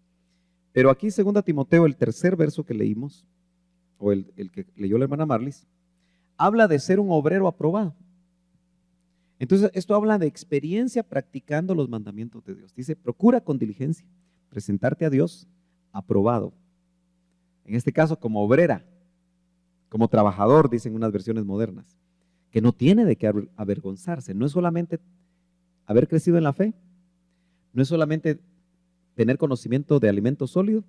S1: pero aquí segunda Timoteo, el tercer verso que leímos, o el que leyó la hermana Marlis, habla de ser un obrero aprobado. Entonces, esto habla de experiencia practicando los mandamientos de Dios. Dice, procura con diligencia presentarte a Dios aprobado. En este caso, como obrera, como trabajador, dicen unas versiones modernas, que no tiene de qué avergonzarse. No es solamente haber crecido en la fe, no es solamente tener conocimiento de alimento sólido,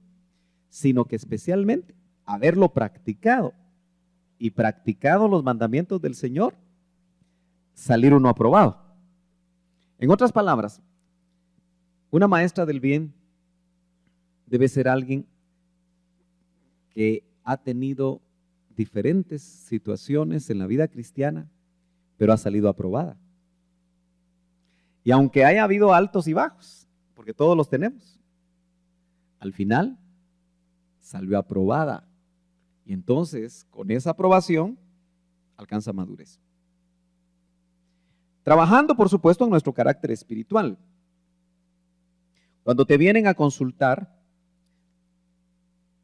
S1: sino que especialmente haberlo practicado y practicado los mandamientos del Señor, salir uno aprobado. En otras palabras, una maestra del bien debe ser alguien que ha tenido diferentes situaciones en la vida cristiana, pero ha salido aprobada. Y aunque haya habido altos y bajos, porque todos los tenemos, al final salió aprobada. Y entonces, con esa aprobación, alcanza madurez. Trabajando, por supuesto, en nuestro carácter espiritual. Cuando te vienen a consultar,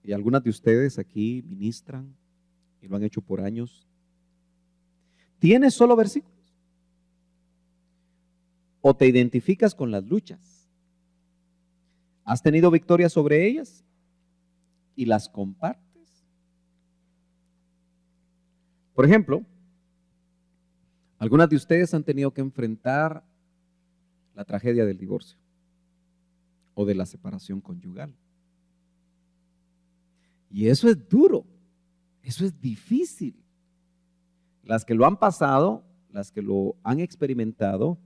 S1: y algunas de ustedes aquí ministran, y lo han hecho por años, ¿tienes solo versículos? ¿O te identificas con las luchas? ¿Has tenido victoria sobre ellas? ¿Y las compartes? Por ejemplo, algunas de ustedes han tenido que enfrentar la tragedia del divorcio o de la separación conyugal. Y eso es duro, eso es difícil. Las que lo han pasado, las que lo han experimentado,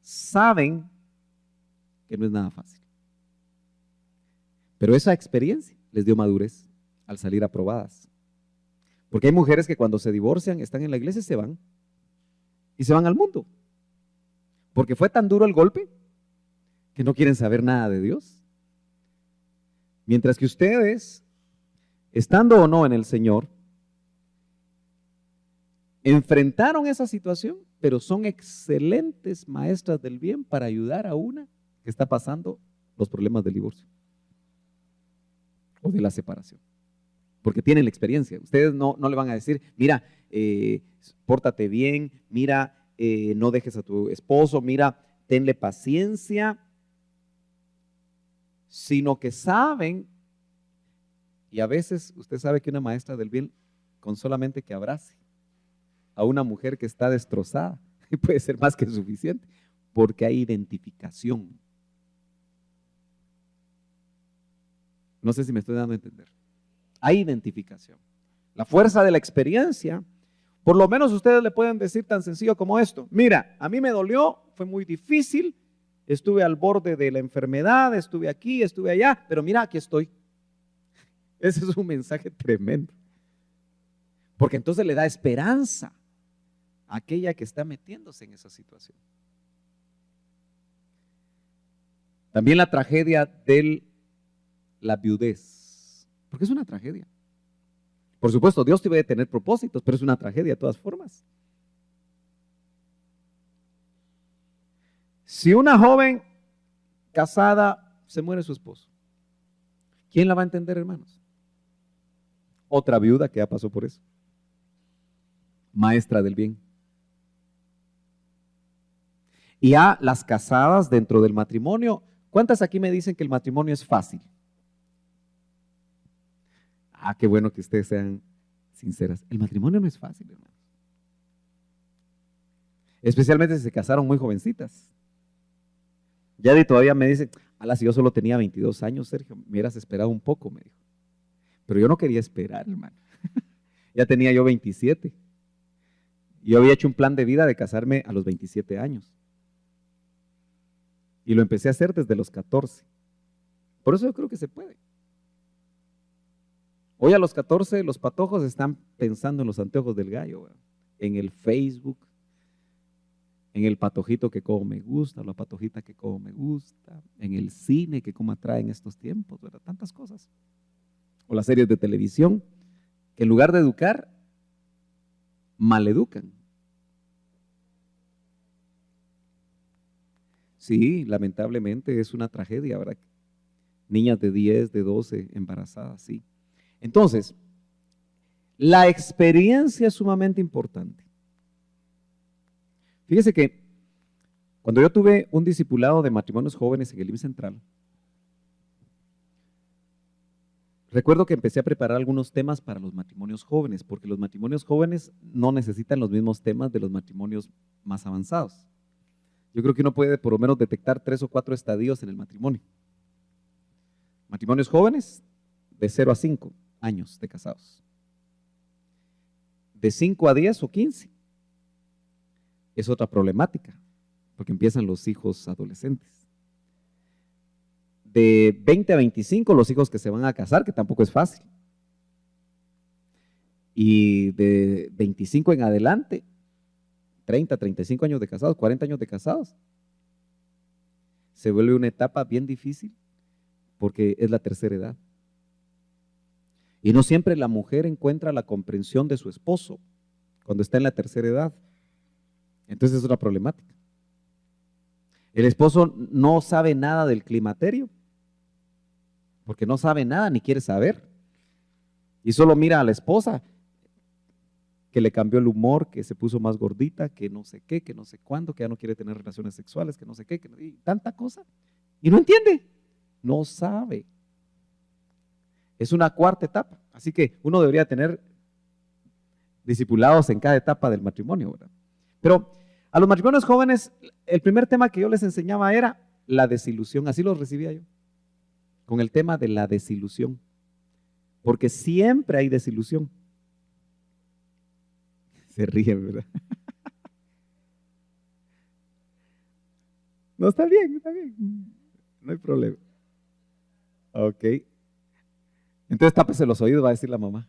S1: saben que no es nada fácil. Pero esa experiencia les dio madurez al salir aprobadas. Porque hay mujeres que cuando se divorcian, están en la iglesia y se van. Y se van al mundo. Porque fue tan duro el golpe que no quieren saber nada de Dios. Mientras que ustedes, estando o no en el Señor, enfrentaron esa situación, pero son excelentes maestras del bien para ayudar a una que está pasando los problemas del divorcio o de la separación. Porque tienen la experiencia. Ustedes no le van a decir, mira, pórtate bien, mira, no dejes a tu esposo, mira, tenle paciencia, sino que saben, y a veces usted sabe que una maestra del bien, con solamente que abrace a una mujer que está destrozada, puede ser más que suficiente, porque hay identificación. No sé si me estoy dando a entender. Hay identificación. La fuerza de la experiencia, por lo menos ustedes le pueden decir tan sencillo como esto. Mira, a mí me dolió, fue muy difícil, estuve al borde de la enfermedad, estuve aquí, estuve allá, pero mira, aquí estoy. Ese es un mensaje tremendo. Porque entonces le da esperanza a aquella que está metiéndose en esa situación. También la tragedia de la viudez, porque es una tragedia. Por supuesto, Dios debe de tener propósitos, pero es una tragedia de todas formas. Si una joven casada se muere su esposo, ¿quién la va a entender, hermanos? Otra viuda que ya pasó por eso. Maestra del bien. Y a las casadas dentro del matrimonio, ¿cuántas aquí me dicen que el matrimonio es fácil? Qué bueno que ustedes sean sinceras. El matrimonio no es fácil, hermanos. Especialmente si se casaron muy jovencitas. Yadi todavía me dice, si yo solo tenía 22 años, Sergio, me hubieras esperado un poco, me dijo. Pero yo no quería esperar, hermano. Ya tenía yo 27. Yo había hecho un plan de vida de casarme a los 27 años. Y lo empecé a hacer desde los 14. Por eso yo creo que se puede. Hoy a los 14 los patojos están pensando en los anteojos del gallo, en el Facebook, en el patojito que como me gusta, la patojita que como me gusta, en el cine que como atrae en estos tiempos, ¿verdad? Tantas cosas. O las series de televisión que en lugar de educar, maleducan. Sí, lamentablemente es una tragedia, ¿verdad? Niñas de 10, de 12 embarazadas, sí. Entonces, la experiencia es sumamente importante. Fíjese que Cuando yo tuve un discipulado de matrimonios jóvenes en el IMSS Central, recuerdo que empecé a preparar algunos temas para los matrimonios jóvenes, porque los matrimonios jóvenes no necesitan los mismos temas de los matrimonios más avanzados. Yo creo que uno puede por lo menos detectar 3 o 4 estadios en el matrimonio. Matrimonios jóvenes de 0 a 5 años de casados. De 5 a 10 o 15 es otra problemática, porque empiezan los hijos adolescentes. De 20 a 25 los hijos que se van a casar, que tampoco es fácil. Y de 25 en adelante, 30, 35 años de casados, 40 años de casados, se vuelve una etapa bien difícil porque es la tercera edad. Y no siempre la mujer encuentra la comprensión de su esposo cuando está en la tercera edad. Entonces es una problemática. El esposo no sabe nada del climaterio, porque no sabe nada ni quiere saber. Y solo mira a la esposa, que le cambió el humor, que se puso más gordita, que no sé qué, que no sé cuándo, que ya no quiere tener relaciones sexuales, que no sé qué, y tanta cosa. Y no entiende, no sabe. Es una cuarta etapa. Así que uno debería tener discipulados en cada etapa del matrimonio, ¿verdad? Pero a los matrimonios jóvenes, el primer tema que yo les enseñaba era la desilusión. Así lo recibía yo, con el tema de la desilusión. Porque siempre hay desilusión. Se ríen, ¿verdad? No, está bien, no hay problema. Ok. Entonces tápese los oídos, va a decir la mamá.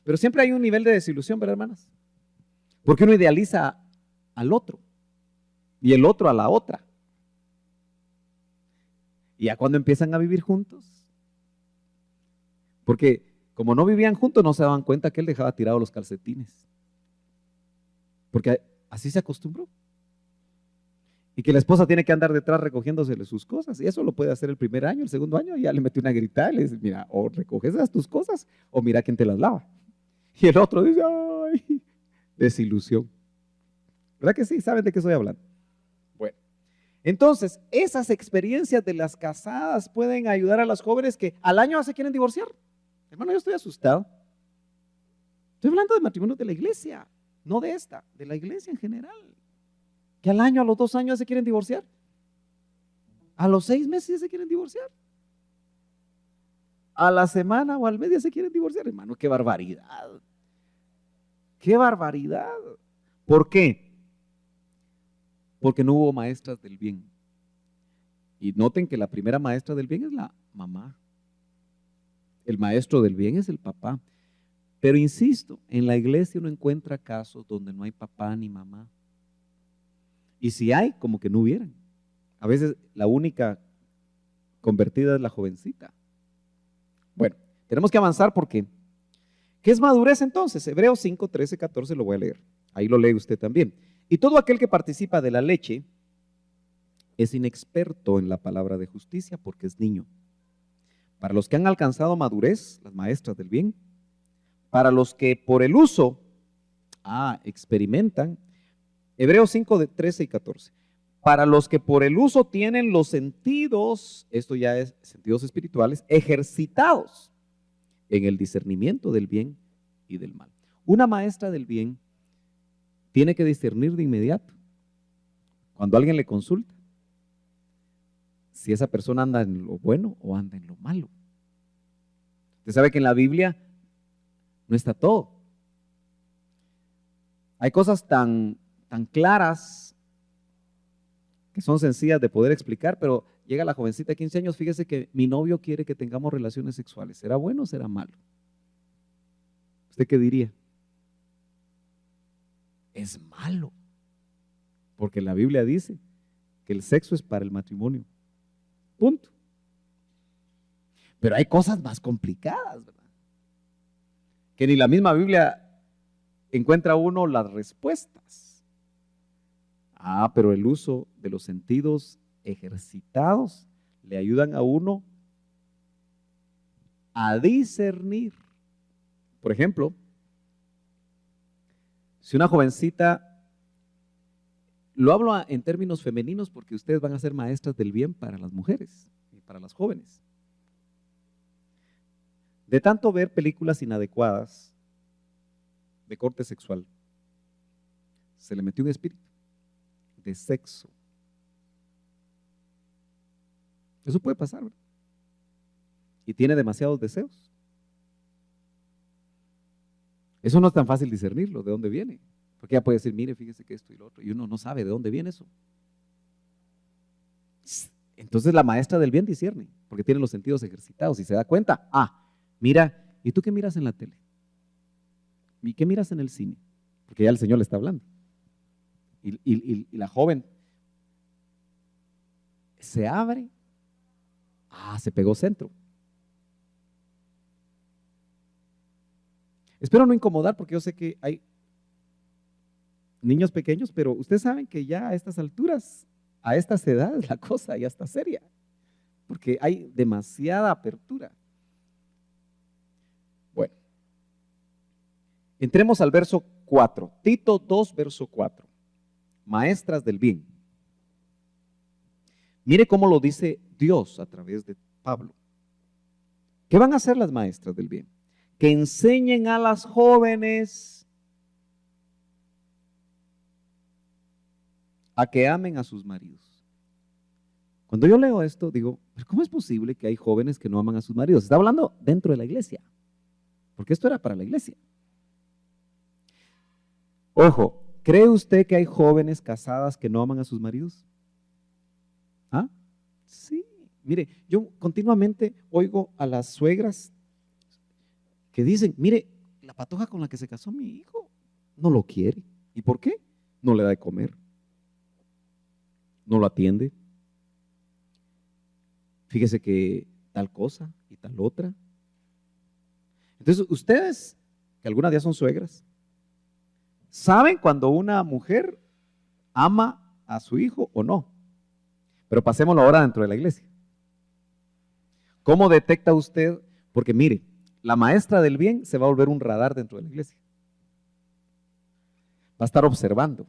S1: Pero siempre hay un nivel de desilusión, ¿verdad, hermanas? Porque uno idealiza al otro y el otro a la otra. Y ya cuando empiezan a vivir juntos, porque como no vivían juntos, no se daban cuenta que él dejaba tirados los calcetines. Porque así se acostumbró. Y que la esposa tiene que andar detrás recogiéndosele sus cosas. Y eso lo puede hacer el primer año, el segundo año, y ya le mete una gritada y le dice, mira, o recoges esas tus cosas, o mira quién te las lava. Y el otro dice, ay, desilusión. ¿Verdad que sí? ¿Saben de qué estoy hablando? Bueno, entonces, esas experiencias de las casadas pueden ayudar a las jóvenes que al año se quieren divorciar. Hermano, yo estoy asustado. Estoy hablando de matrimonios de la iglesia, no de esta, de la iglesia en general. Que al año, a los 2 años se quieren divorciar. A los 6 meses ya se quieren divorciar. A la semana o al mes ya se quieren divorciar. Hermano, qué barbaridad. Qué barbaridad. ¿Por qué? Porque no hubo maestras del bien. Y noten que la primera maestra del bien es la mamá. El maestro del bien es el papá. Pero insisto, en la iglesia uno encuentra casos donde no hay papá ni mamá. Y si hay, como que no hubieran. A veces la única convertida es la jovencita. Bueno, tenemos que avanzar porque, ¿qué es madurez entonces? Hebreos 5, 13, 14 lo voy a leer. Ahí lo lee usted también. Y todo aquel que participa de la leche es inexperto en la palabra de justicia porque es niño. Para los que han alcanzado madurez, las maestras del bien, para los que por el uso experimentan, Hebreos 5, de 13 y 14. Para los que por el uso tienen los sentidos, esto ya es sentidos espirituales, ejercitados en el discernimiento del bien y del mal. Una maestra del bien tiene que discernir de inmediato, cuando alguien le consulta, si esa persona anda en lo bueno o anda en lo malo. Usted sabe que en la Biblia no está todo. Hay cosas tan claras que son sencillas de poder explicar, pero llega la jovencita de 15 años, fíjese que mi novio quiere que tengamos relaciones sexuales. ¿Será bueno o será malo? ¿Usted qué diría? Es malo, porque la Biblia dice que el sexo es para el matrimonio. Punto. Pero hay cosas más complicadas, ¿verdad? Que ni la misma Biblia encuentra uno las respuestas. Pero el uso de los sentidos ejercitados le ayudan a uno a discernir. Por ejemplo, si una jovencita Lo hablo en términos femeninos porque ustedes van a ser maestras del bien para las mujeres y para las jóvenes. De tanto ver películas inadecuadas de corte sexual, se le metió un espíritu de sexo. Eso puede pasar, ¿verdad? Y tiene demasiados deseos. Eso no es tan fácil discernirlo, de dónde viene. Porque ella puede decir, mire, fíjese que esto y lo otro, y uno no sabe de dónde viene eso. Entonces la maestra del bien discierne, porque tiene los sentidos ejercitados y se da cuenta, mira, ¿y tú qué miras en la tele? ¿Y qué miras en el cine? Porque ya el Señor le está hablando. Y la joven se abre, se pegó centro. Espero no incomodar porque yo sé que hay niños pequeños, pero ustedes saben que ya a estas alturas, a estas edades, la cosa ya está seria, porque hay demasiada apertura. Bueno, entremos al verso 4, Tito 2, verso 4, maestras del bien. Mire cómo lo dice Dios a través de Pablo. ¿Qué van a hacer las maestras del bien? Que enseñen a las jóvenes a que amen a sus maridos. Cuando yo leo esto, digo, ¿pero cómo es posible que hay jóvenes que no aman a sus maridos? Está hablando dentro de la iglesia, porque esto era para la iglesia. Ojo, ¿cree usted que hay jóvenes casadas que no aman a sus maridos? Sí, mire, yo continuamente oigo a las suegras que dicen, mire, la patoja con la que se casó mi hijo no lo quiere. ¿Y por qué? No le da de comer, no lo atiende. Fíjese que tal cosa y tal otra. Entonces, ustedes, que algunas ya son suegras, saben cuando una mujer ama a su hijo o no. Pero pasémoslo ahora dentro de la iglesia. ¿Cómo detecta usted? Porque mire, la maestra del bien se va a volver un radar dentro de la iglesia. Va a estar observando.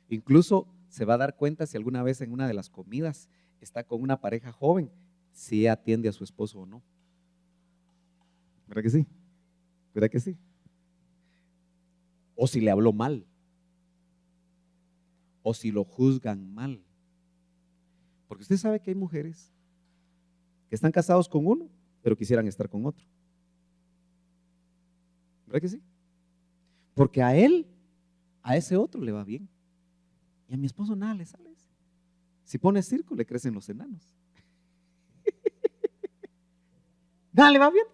S1: Incluso se va a dar cuenta si alguna vez en una de las comidas está con una pareja joven, si ella atiende a su esposo o no. ¿Verdad que sí? ¿Verdad que sí? O si le habló mal. O si lo juzgan mal. Porque usted sabe que hay mujeres que están casados con uno, pero quisieran estar con otro. ¿Verdad que sí? Porque a él, a ese otro le va bien. Y a mi esposo nada le sale. Si pone circo, le crecen los enanos. Nada le va bien.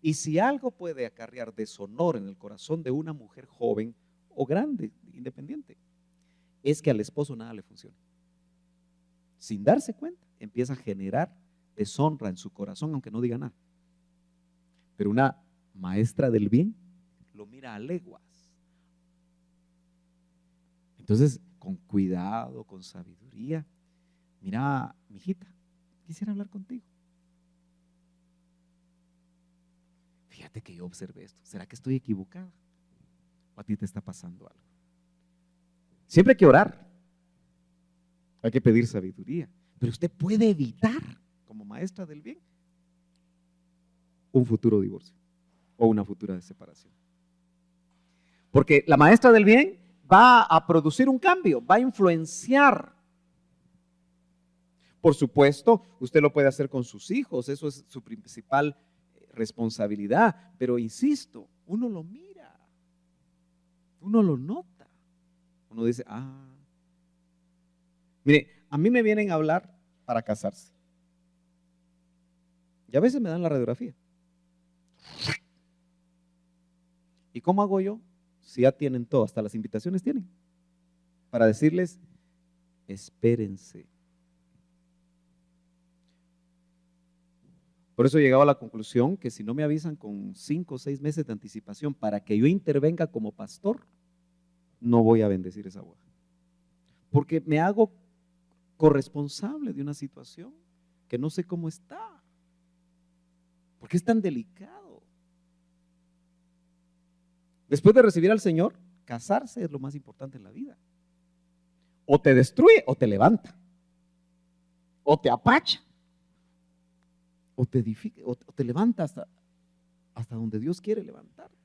S1: Y si algo puede acarrear deshonor en el corazón de una mujer joven o grande, independiente, es que al esposo nada le funciona. Sin darse cuenta, empieza a generar deshonra en su corazón, aunque no diga nada. Pero una maestra del bien lo mira a leguas. Entonces, con cuidado, con sabiduría, mira, mijita, quisiera hablar contigo. Fíjate que yo observé esto. ¿Será que estoy equivocada? ¿O a ti te está pasando algo? Siempre hay que orar. Hay que pedir sabiduría. Pero usted puede evitar, como maestra del bien, un futuro divorcio o una futura separación. Porque la maestra del bien va a producir un cambio, va a influenciar. Por supuesto, usted lo puede hacer con sus hijos, eso es su principal responsabilidad, pero insisto, uno lo mira, uno lo nota, uno dice, mire, a mí me vienen a hablar para casarse y a veces me dan la radiografía. ¿Y cómo hago yo? Si ya tienen todo, hasta las invitaciones tienen, para decirles, espérense. Por eso he llegado a la conclusión que si no me avisan con 5 o 6 meses de anticipación para que yo intervenga como pastor, no voy a bendecir esa boda. Porque me hago corresponsable de una situación que no sé cómo está. Porque es tan delicado. Después de recibir al Señor, casarse es lo más importante en la vida. O te destruye o te levanta. O te apacha. O te edifica, o te levanta hasta donde Dios quiere levantarte.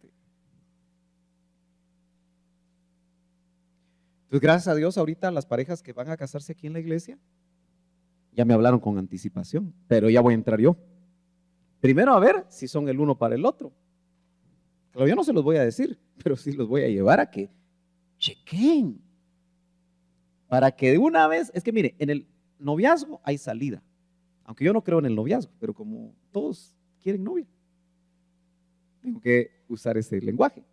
S1: Entonces, gracias a Dios, ahorita las parejas que van a casarse aquí en la iglesia ya me hablaron con anticipación, pero ya voy a entrar yo. Primero a ver si son el uno para el otro. Claro, yo no se los voy a decir, pero sí los voy a llevar a que chequen. Para que de una vez, es que mire, en el noviazgo hay salida. Aunque yo no creo en el noviazgo, pero como todos quieren novia, tengo que usar ese lenguaje.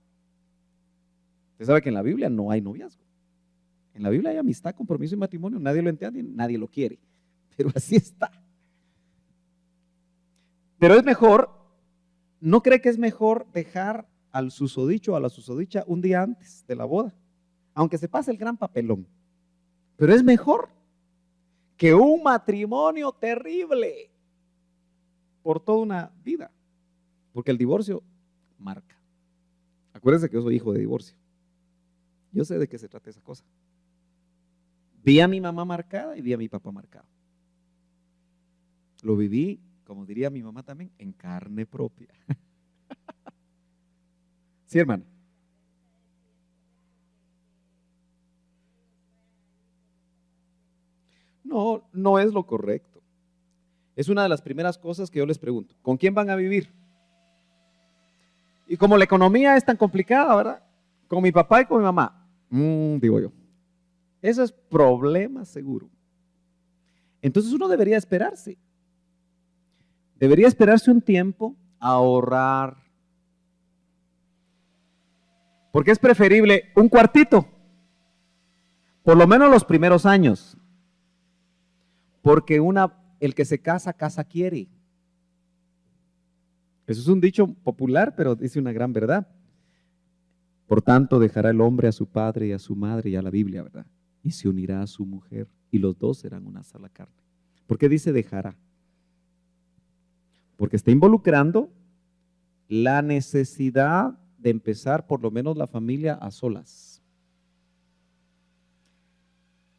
S1: Usted sabe que en la Biblia no hay noviazgo. En la Biblia hay amistad, compromiso y matrimonio. Nadie lo entiende, nadie lo quiere. Pero así está. Pero es mejor, ¿no cree que es mejor dejar al susodicho o a la susodicha un día antes de la boda? Aunque se pase el gran papelón. Pero es mejor que un matrimonio terrible por toda una vida. Porque el divorcio marca. Acuérdense que yo soy hijo de divorcio. Yo sé de qué se trata esa cosa. Vi a mi mamá marcada y vi a mi papá marcado. Lo viví, como diría mi mamá también, en carne propia. Sí, hermano. No, no es lo correcto. Es una de las primeras cosas que yo les pregunto. ¿Con quién van a vivir? Y como la economía es tan complicada, ¿verdad? Con mi papá y con mi mamá. Digo yo. Eso es problema seguro. Entonces uno debería esperarse. Debería esperarse un tiempo, ahorrar. Porque es preferible un cuartito, por lo menos los primeros años. Porque el que se casa, casa quiere. Eso es un dicho popular, pero dice una gran verdad. Por tanto, dejará el hombre a su padre y a su madre, y a la Biblia, ¿verdad? Y se unirá a su mujer, y los dos serán una sola carne. ¿Por qué dice dejará? Porque está involucrando la necesidad de empezar por lo menos la familia a solas.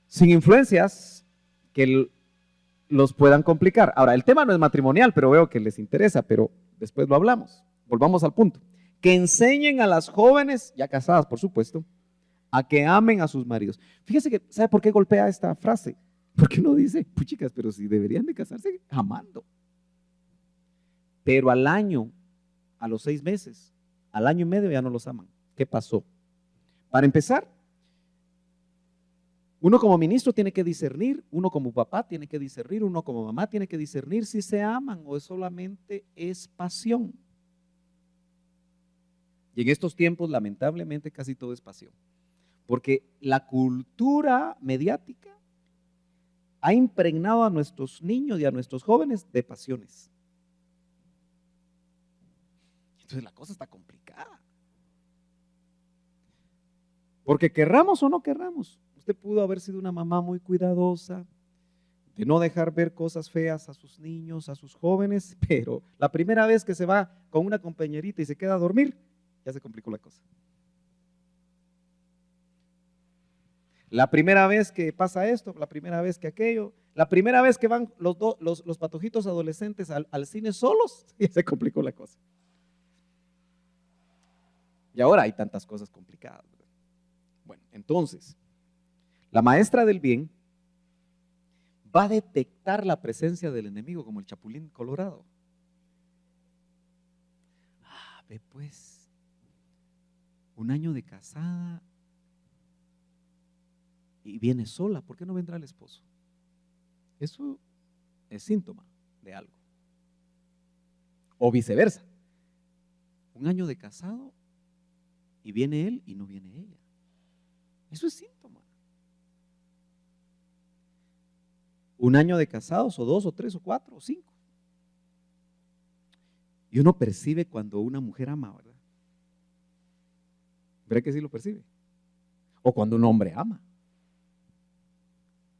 S1: Sin influencias que los puedan complicar. Ahora, el tema no es matrimonial, pero veo que les interesa, pero después lo hablamos. Volvamos al punto. Que enseñen a las jóvenes, ya casadas por supuesto, a que amen a sus maridos. Fíjese que, ¿sabe por qué golpea esta frase? Porque uno dice, pues chicas, pero si deberían de casarse amando. Pero al año, a los 6 meses, al año y medio ya no los aman. ¿Qué pasó? Para empezar, uno como ministro tiene que discernir, uno como papá tiene que discernir, uno como mamá tiene que discernir si se aman o solamente es pasión. Y en estos tiempos, lamentablemente, casi todo es pasión. Porque la cultura mediática ha impregnado a nuestros niños y a nuestros jóvenes de pasiones. Entonces la cosa está complicada. Porque querramos o no querramos, usted pudo haber sido una mamá muy cuidadosa, de no dejar ver cosas feas a sus niños, a sus jóvenes, pero la primera vez que se va con una compañerita y se queda a dormir, ya se complicó la cosa. La primera vez que pasa esto, la primera vez que aquello, la primera vez que van los patojitos adolescentes al cine solos, ya se complicó la cosa. Y ahora hay tantas cosas complicadas. Bueno, entonces, la maestra del bien va a detectar la presencia del enemigo como el chapulín colorado. Ve pues, un año de casada y viene sola, ¿por qué no vendrá el esposo? Eso es síntoma de algo. O viceversa. Un año de casado y viene él y no viene ella. Eso es síntoma. Un año de casados, o 2, o 3, o 4, o 5. Y uno percibe cuando una mujer ama, ¿verdad? ¿Verdad que sí lo percibe? O cuando un hombre ama.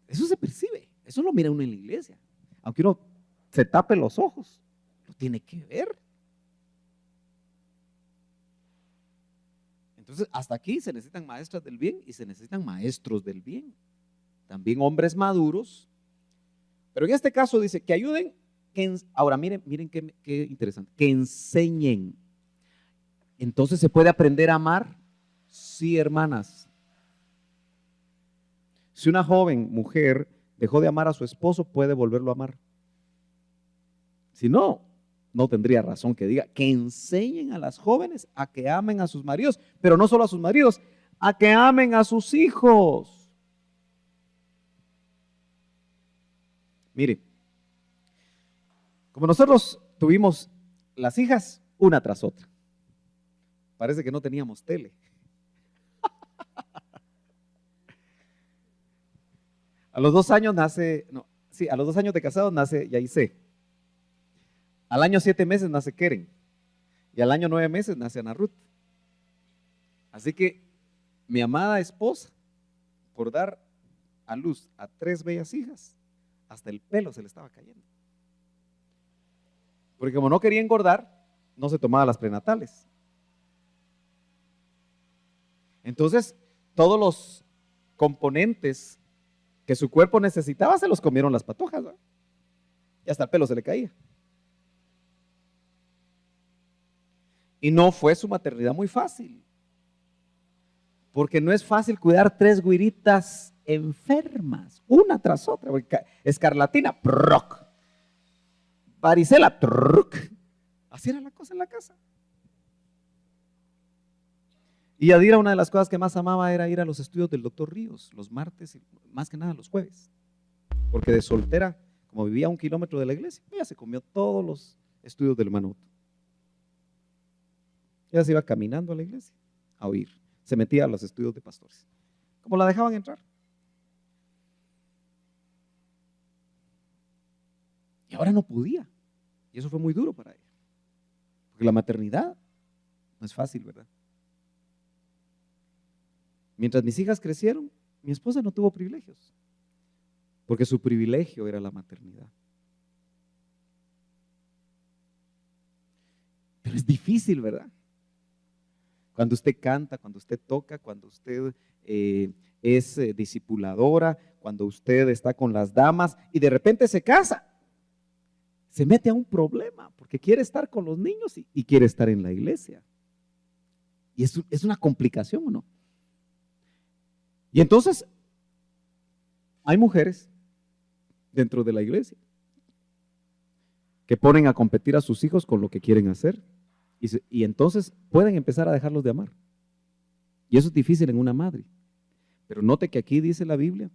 S1: Eso se percibe. Eso lo mira uno en la iglesia. Aunque uno se tape los ojos, lo tiene que ver. Entonces, hasta aquí se necesitan maestras del bien y se necesitan maestros del bien. También hombres maduros. Pero en este caso dice que ayuden. Ahora miren qué interesante. Que enseñen. Entonces, ¿se puede aprender a amar? Sí, hermanas. Si una joven mujer dejó de amar a su esposo, puede volverlo a amar. Si no, no tendría razón que diga que enseñen a las jóvenes a que amen a sus maridos, pero no solo a sus maridos, a que amen a sus hijos. Mire, como nosotros tuvimos las hijas una tras otra, parece que no teníamos tele. A los 2 años nace, no, sí, a los 2 años de casados nace Yaisé. Al año 7 meses nace Keren. Y al año 9 meses nace Ana Ruth. Así que mi amada esposa, por dar a luz a 3 bellas hijas, hasta el pelo se le estaba cayendo. Porque como no quería engordar, no se tomaba las prenatales. Entonces, todos los componentes que su cuerpo necesitaba se los comieron las patojas, ¿no? Y hasta el pelo se le caía. Y no fue su maternidad muy fácil. Porque no es fácil cuidar 3 güiritas enfermas, una tras otra. Escarlatina, ¡proc! Varicela, ¡truc! Así era la cosa en la casa. Y Yadira, una de las cosas que más amaba era ir a los estudios del doctor Ríos, los martes y más que nada los jueves. Porque de soltera, como vivía a 1 kilómetro de la iglesia, ella se comió todos los estudios del hermano Otto. Ella se iba caminando a la iglesia a oír. Se metía a los estudios de pastores. Como la dejaban entrar. Y ahora no podía. Y eso fue muy duro para ella. Porque la maternidad no es fácil, ¿verdad? Mientras mis hijas crecieron, mi esposa no tuvo privilegios. Porque su privilegio era la maternidad. Pero es difícil, ¿verdad? Cuando usted canta, cuando usted toca, cuando usted es discipuladora, cuando usted está con las damas y de repente se casa, se mete a un problema porque quiere estar con los niños y quiere estar en la iglesia. Y es una complicación, ¿o no? Y entonces, hay mujeres dentro de la iglesia que ponen a competir a sus hijos con lo que quieren hacer. Y entonces pueden empezar a dejarlos de amar. Y eso es difícil en una madre. Pero note que aquí dice la Biblia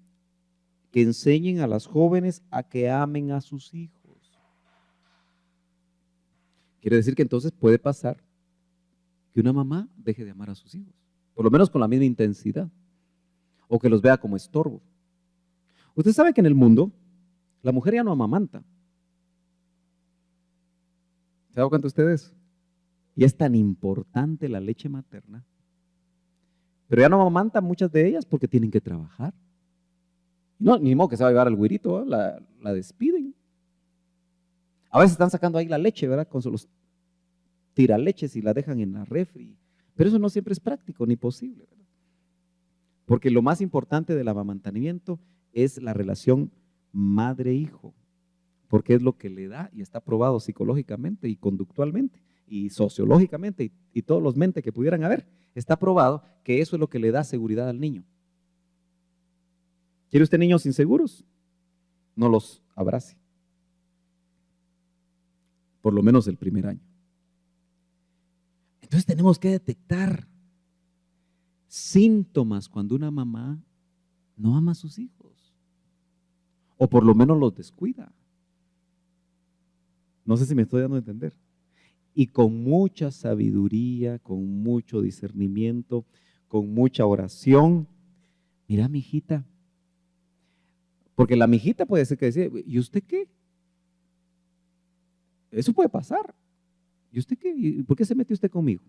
S1: que enseñen a las jóvenes a que amen a sus hijos. Quiere decir que entonces puede pasar que una mamá deje de amar a sus hijos, por lo menos con la misma intensidad, o que los vea como estorbo. Usted sabe que en el mundo la mujer ya no amamanta. ¿Se ha dado cuenta usted de eso? Y es tan importante la leche materna. Pero ya no amamantan muchas de ellas porque tienen que trabajar. No, ni modo que se va a llevar al güirito, ¿eh? La despiden. A veces están sacando ahí la leche, ¿verdad? Con los tiraleches y la dejan en la refri. Pero eso no siempre es práctico ni posible, ¿verdad? Porque lo más importante del amamantamiento es la relación madre-hijo. Porque es lo que le da y está probado psicológicamente y conductualmente y sociológicamente y todos los mentes que pudieran haber, está probado que eso es lo que le da seguridad al niño. ¿Quiere usted niños inseguros? No los abrace. Por lo menos el primer año. Entonces tenemos que detectar síntomas cuando una mamá no ama a sus hijos. O por lo menos los descuida. No sé si me estoy dando a entender. Y con mucha sabiduría, con mucho discernimiento, con mucha oración. Mira, mijita. Porque la mijita puede ser que decía, ¿y usted qué? Eso puede pasar. ¿Y usted qué? ¿Y por qué se metió usted conmigo?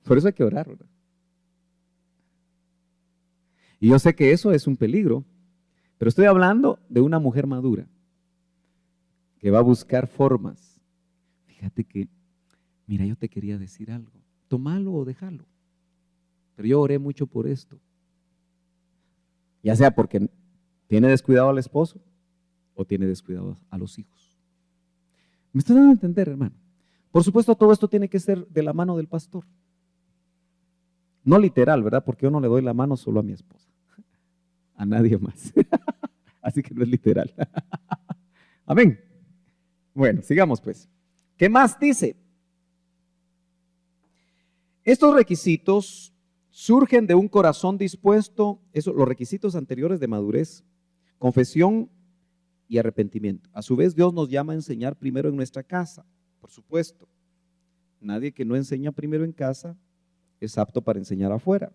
S1: Por eso hay que orar, ¿verdad? Y yo sé que eso es un peligro, pero estoy hablando de una mujer madura que va a buscar formas. Fíjate que, mira, yo te quería decir algo. Tómalo o déjalo. pero yo oré mucho por esto. Ya sea porque tiene descuidado al esposo o tiene descuidado a los hijos. ¿Me estoy dando a entender, hermano? Por supuesto, todo esto tiene que ser de la mano del pastor. No literal, ¿verdad? Porque yo no le doy la mano solo a mi esposa, a nadie más. Así que no es literal. Amén. Bueno, sigamos pues. ¿Qué más dice? Estos requisitos surgen de un corazón dispuesto, los requisitos anteriores de madurez, confesión y arrepentimiento. A su vez, Dios nos llama a enseñar primero en nuestra casa, por supuesto. Nadie que no enseña primero en casa es apto para enseñar afuera.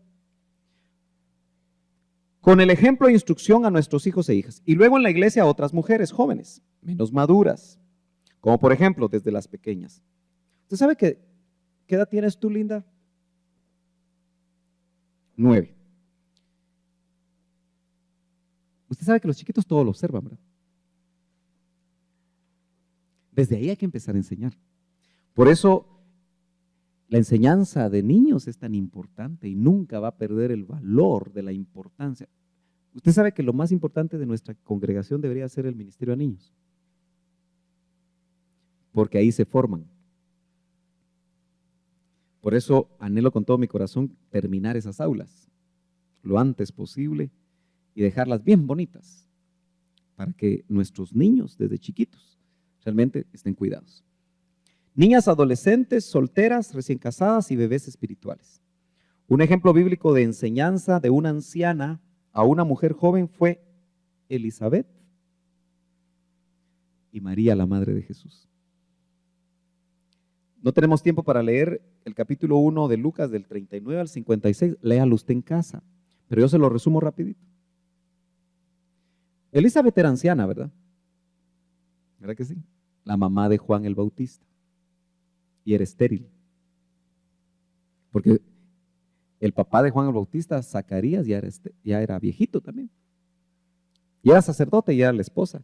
S1: Con el ejemplo e instrucción a nuestros hijos e hijas. Y luego en la iglesia a otras mujeres jóvenes, menos maduras, como por ejemplo desde las pequeñas. ¿Usted sabe qué edad tienes tú, Linda? 9. Usted sabe que los chiquitos todo lo observan, ¿verdad? Desde ahí hay que empezar a enseñar. Por eso la enseñanza de niños es tan importante y nunca va a perder el valor de la importancia. Usted sabe que lo más importante de nuestra congregación debería ser el ministerio a niños, porque ahí se forman. Por eso anhelo con todo mi corazón terminar esas aulas lo antes posible y dejarlas bien bonitas para que nuestros niños desde chiquitos realmente estén cuidados. Niñas adolescentes, solteras, recién casadas y bebés espirituales. Un ejemplo bíblico de enseñanza de una anciana a una mujer joven fue Elizabeth y María, la madre de Jesús. No tenemos tiempo para leer el capítulo 1 de Lucas del 39 al 56, léalo usted en casa, pero yo se lo resumo rapidito. Elizabeth era anciana, ¿verdad? ¿Verdad que sí? La mamá de Juan el Bautista. Y era estéril. Porque el papá de Juan el Bautista, Zacarías, ya era viejito también. Y era sacerdote y era la esposa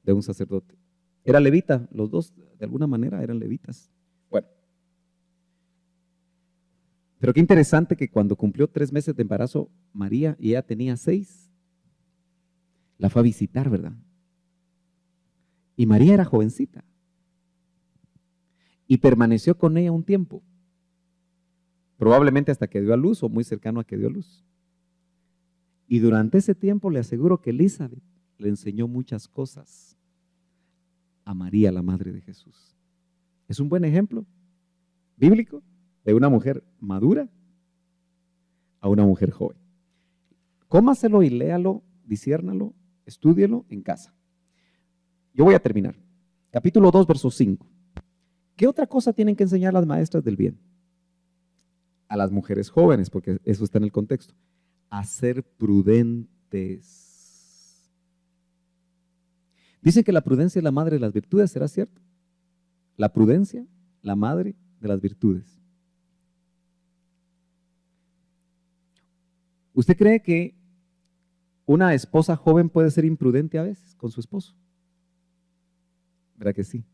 S1: de un sacerdote. Era levita, los dos de alguna manera eran levitas. Bueno. Pero qué interesante que cuando cumplió 3 meses de embarazo, María, y ella tenía 6, la fue a visitar, ¿verdad? Y María era jovencita. Y permaneció con ella un tiempo. Probablemente hasta que dio a luz o muy cercano a que dio a luz. Y durante ese tiempo le aseguro que Elizabeth le enseñó muchas cosas a María, la madre de Jesús. Es un buen ejemplo bíblico de una mujer madura a una mujer joven. Cómaselo y léalo, disciérnalo, estúdielo en casa. Yo voy a terminar. Capítulo 2, verso 5. ¿Qué otra cosa tienen que enseñar las maestras del bien? A las mujeres jóvenes, porque eso está en el contexto. A ser prudentes. Dicen que la prudencia es la madre de las virtudes, ¿será cierto? La prudencia, la madre de las virtudes. ¿Usted cree que una esposa joven puede ser imprudente a veces con su esposo? ¿Verdad que sí?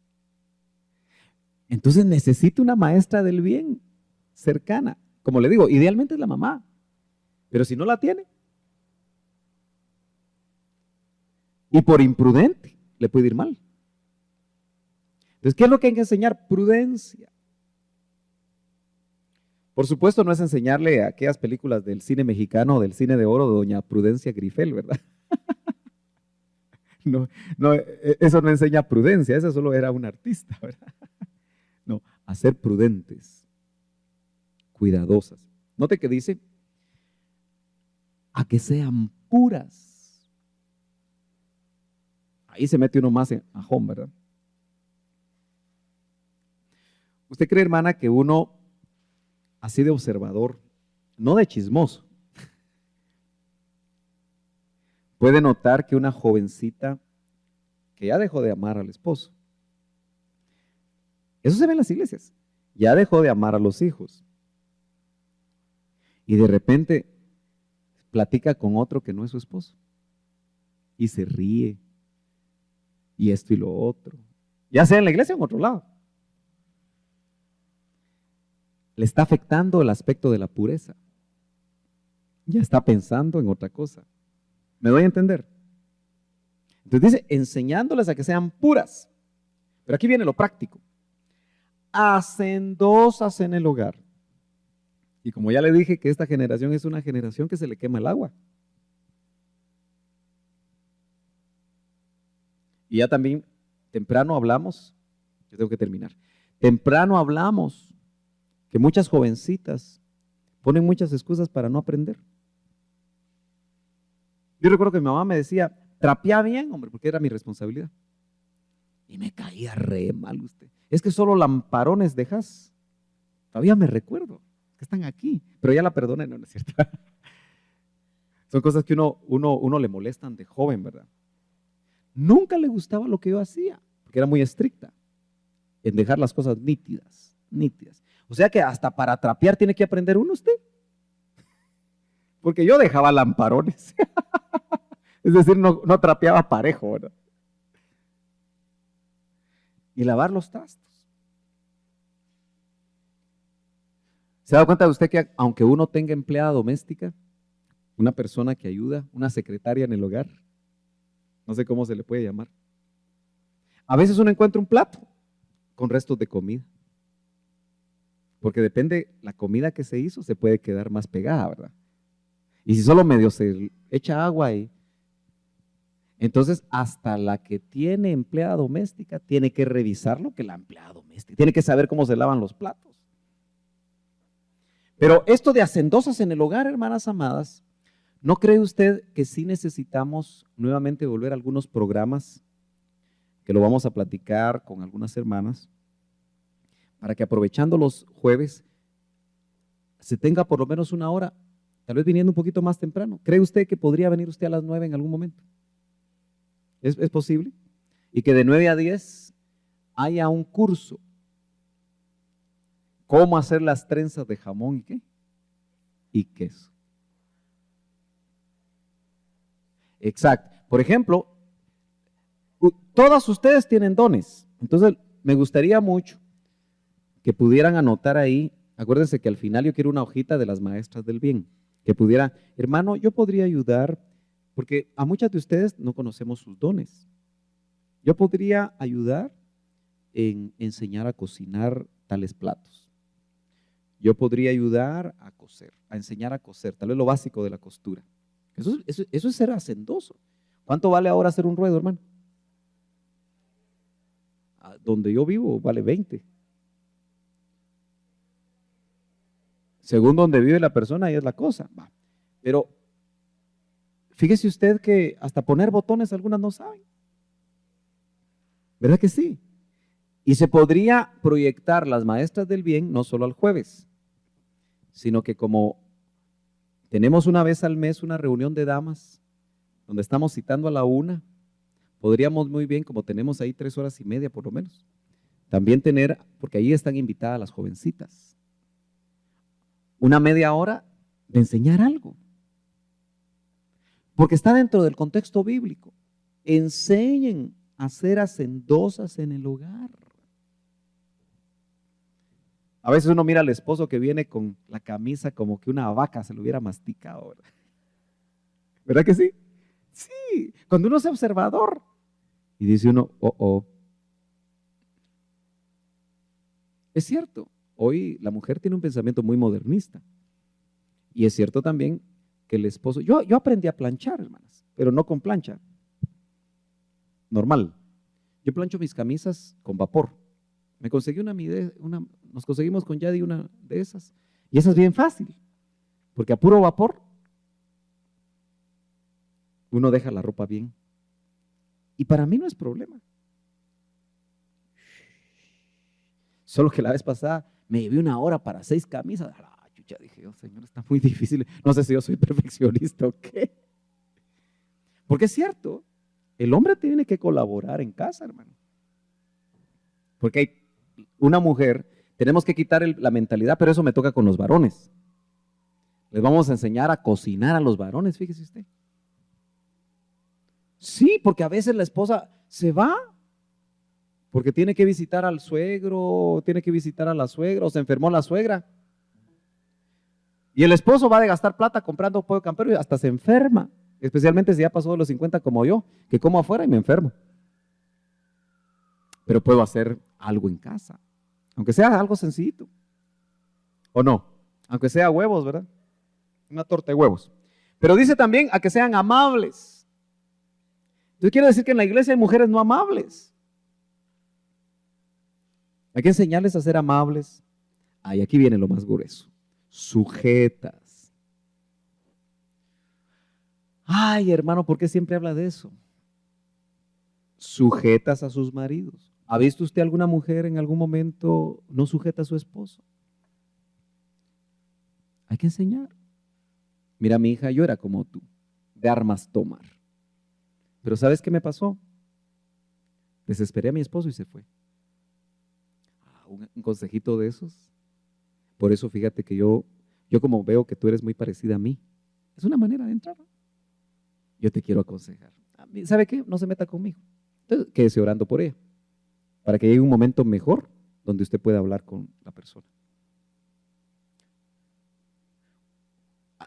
S1: Entonces necesita una maestra del bien cercana. Como le digo, idealmente es la mamá, pero si no la tiene, y por imprudente le puede ir mal. Entonces, ¿qué es lo que hay que enseñar? Prudencia. Por supuesto, no es enseñarle a aquellas películas del cine mexicano o del cine de oro de doña Prudencia Grifel, ¿verdad? No, eso no enseña prudencia, eso solo era un artista, ¿verdad? No, a ser prudentes, cuidadosas. Note que dice, a que sean puras. Ahí se mete uno más a home, ¿verdad? ¿Usted cree, hermana, que uno, así de observador, no de chismoso, puede notar que una jovencita que ya dejó de amar al esposo, eso se ve en las iglesias, ya dejó de amar a los hijos, y de repente platica con otro que no es su esposo, y se ríe, y esto y lo otro, ya sea en la iglesia o en otro lado? Le está afectando el aspecto de la pureza. ya está pensando en otra cosa. ¿Me doy a entender? Entonces dice, enseñándoles a que sean puras. Pero aquí viene lo práctico. Hacendosas en el hogar. Y como ya le dije que esta generación es una generación que se le quema el agua. Y ya también temprano hablamos, yo tengo que terminar, temprano hablamos que muchas jovencitas ponen muchas excusas para no aprender. Yo recuerdo que mi mamá me decía, trapea bien, hombre, porque era mi responsabilidad. Y me caía re mal usted. Es que solo lamparones dejas. Todavía me recuerdo que están aquí, pero ya la perdoné, no es cierto. Son cosas que uno le molestan de joven, ¿verdad? Nunca le gustaba lo que yo hacía, porque era muy estricta en dejar las cosas nítidas, nítidas. O sea que hasta para trapear tiene que aprender uno usted. Porque yo dejaba lamparones. Es decir, no trapeaba parejo, ¿verdad? Y lavar los trastos. ¿Se da cuenta de usted que aunque uno tenga empleada doméstica, una persona que ayuda, una secretaria en el hogar, no sé cómo se le puede llamar, a veces uno encuentra un plato con restos de comida? Porque depende la comida que se hizo, se puede quedar más pegada, ¿verdad? Y si solo medio se echa agua ahí, entonces hasta la que tiene empleada doméstica tiene que revisar lo que la empleada doméstica, tiene que saber cómo se lavan los platos. Pero esto de hacendosas en el hogar, hermanas amadas, ¿no cree usted que sí necesitamos nuevamente volver a algunos programas que lo vamos a platicar con algunas hermanas, para que aprovechando los jueves se tenga por lo menos una hora, tal vez viniendo un poquito más temprano? ¿Cree usted que podría venir usted a las 9 en algún momento? ¿Es posible? Y que de 9 a 10 haya un curso. ¿Cómo hacer las trenzas de jamón y qué? Y queso. Exacto. Por ejemplo, todas ustedes tienen dones. Entonces, me gustaría mucho que pudieran anotar ahí. Acuérdense que al final yo quiero una hojita de las maestras del bien. Que pudiera, hermano, yo podría ayudar, porque a muchas de ustedes no conocemos sus dones. Yo podría ayudar en enseñar a cocinar tales platos. Yo podría ayudar a coser, a enseñar a coser, tal vez lo básico de la costura. Eso es ser hacendoso. ¿Cuánto vale ahora hacer un ruedo, hermano? Donde yo vivo vale 20. Según donde vive la persona, ahí es la cosa. Pero fíjese usted que hasta poner botones algunas no saben. ¿Verdad que sí? Y se podría proyectar las maestras del bien no solo al jueves, sino que como tenemos una vez al mes una reunión de damas, donde estamos citando a la 1, podríamos muy bien, como tenemos ahí 3 horas y media por lo menos, también tener, porque ahí están invitadas las jovencitas, una media hora de enseñar algo. Porque está dentro del contexto bíblico. Enseñen a ser hacendosas en el hogar. A veces uno mira al esposo que viene con la camisa como que una vaca se lo hubiera masticado, ¿verdad? ¿Verdad que sí? Sí, cuando uno es observador y dice uno, Es cierto, hoy la mujer tiene un pensamiento muy modernista. Y es cierto también que el esposo, yo aprendí a planchar, hermanas, pero no con plancha normal. Yo plancho mis camisas con vapor. Me conseguí nos conseguimos con Yadi una de esas. Y esa es bien fácil, porque a puro vapor uno deja la ropa bien. Y para mí no es problema. Solo que la vez pasada me llevé una hora para 6 camisas. Chucha, dije, Señor, está muy difícil. No sé si yo soy perfeccionista o qué. Porque es cierto, el hombre tiene que colaborar en casa, hermano. Porque hay una mujer, tenemos que quitar la mentalidad, pero eso me toca con los varones. Les vamos a enseñar a cocinar a los varones, fíjese usted. Sí, porque a veces la esposa se va porque tiene que visitar al suegro, tiene que visitar a la suegra, o se enfermó la suegra. Y el esposo va de gastar plata comprando pollo campero y hasta se enferma, especialmente si ya pasó de los 50 como yo, que como afuera y me enfermo. Pero puedo hacer algo en casa, aunque sea algo sencillito. ¿O no? Aunque sea huevos, ¿verdad? Una torta de huevos. Pero dice también a que sean amables. Yo quiero decir que en la iglesia hay mujeres no amables. Hay que enseñarles a ser amables. Y aquí viene lo más grueso. Sujetas. Ay, hermano, ¿por qué siempre habla de eso? Sujetas a sus maridos. ¿Ha visto usted alguna mujer en algún momento no sujeta a su esposo? Hay que enseñar. Mira, mi hija, yo era como tú, de armas tomar. Pero ¿sabes qué me pasó? Desesperé a mi esposo y se fue. Un consejito de esos. Por eso fíjate que yo como veo que tú eres muy parecida a mí, es una manera de entrar. Yo te quiero aconsejar. ¿Sabe qué? No se meta conmigo. Entonces, quédese orando por ella, para que llegue un momento mejor donde usted pueda hablar con la persona.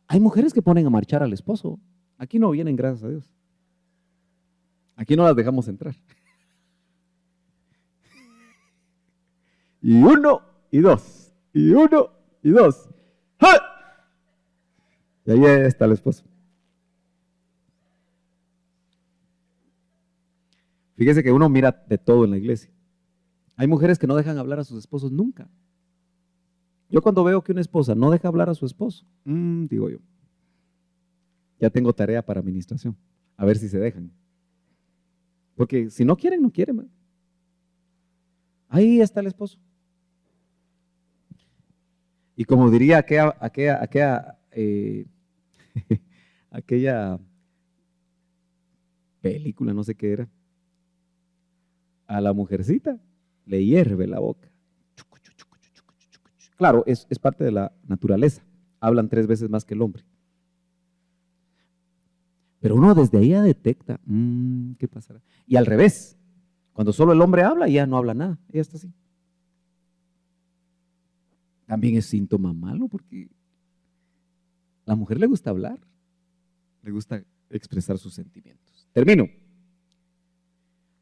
S1: Hay mujeres que ponen a marchar al esposo. Aquí no vienen, gracias a Dios. Aquí no las dejamos entrar. Y uno, y dos, y uno, y dos. ¡Ja! Y ahí está el esposo. Fíjese que uno mira de todo en la iglesia. Hay mujeres que no dejan hablar a sus esposos nunca. Yo cuando veo que una esposa no deja hablar a su esposo, digo yo, ya tengo tarea para administración, a ver si se dejan. Porque si no quieren, no quieren, man. Ahí está el esposo. Y como diría aquella película, no sé qué era, a la mujercita le hierve la boca. Claro, es parte de la naturaleza. Hablan 3 veces más que el hombre. Pero uno desde ahí ya detecta, ¿qué pasará? Y al revés, cuando solo el hombre habla, ella no habla nada, ella está así. También es síntoma malo porque a la mujer le gusta hablar, le gusta expresar sus sentimientos. Termino.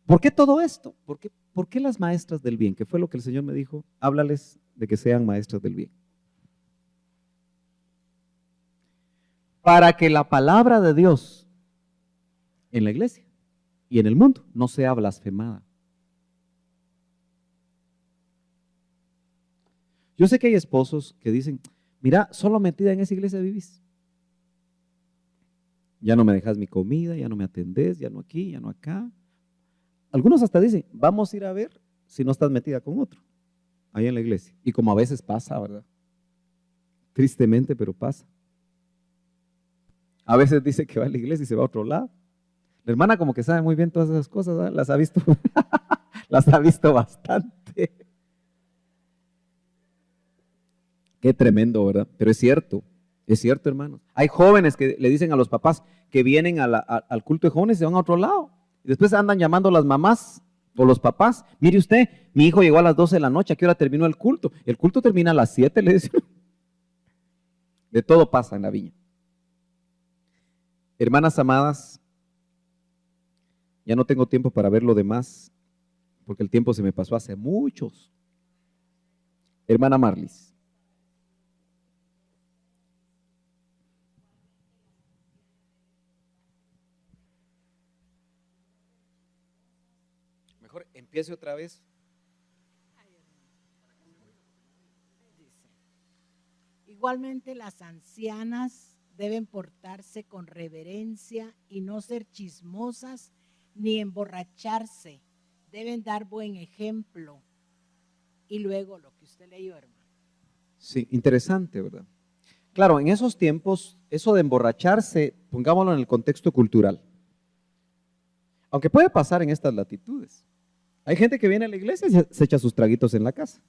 S1: ¿Por qué todo esto? ¿Por qué las maestras del bien? Que fue lo que el Señor me dijo, háblales de que sean maestras del bien. Para que la palabra de Dios en la iglesia y en el mundo no sea blasfemada. Yo sé que hay esposos que dicen, mira, solo metida en esa iglesia vivís. Ya no me dejas mi comida, ya no me atendés, ya no aquí, ya no acá. Algunos hasta dicen, vamos a ir a ver si no estás metida con otro, ahí en la iglesia. Y como a veces pasa, ¿verdad? Tristemente, pero pasa. A veces dice que va a la iglesia y se va a otro lado. La hermana como que sabe muy bien todas esas cosas, ¿verdad? Las ha visto, las ha visto bastante. Qué tremendo, ¿verdad? Pero es cierto, hermanos. Hay jóvenes que le dicen a los papás que vienen al culto de jóvenes y se van a otro lado. Y después andan llamando a las mamás o los papás. Mire usted, mi hijo llegó a las 12 de la noche, ¿a qué hora terminó el culto? El culto termina a las 7, le dicen. De todo pasa en la viña. Hermanas amadas, ya no tengo tiempo para ver lo demás, porque el tiempo se me pasó hace muchos. Hermana Marlis. Mejor empiece otra vez.
S2: Igualmente las ancianas deben portarse con reverencia y no ser chismosas ni emborracharse. Deben dar buen ejemplo. Y luego lo que usted leyó, hermano.
S1: Sí, interesante, ¿verdad? Claro, en esos tiempos, eso de emborracharse, pongámoslo en el contexto cultural. Aunque puede pasar en estas latitudes. Hay gente que viene a la iglesia y se echa sus traguitos en la casa.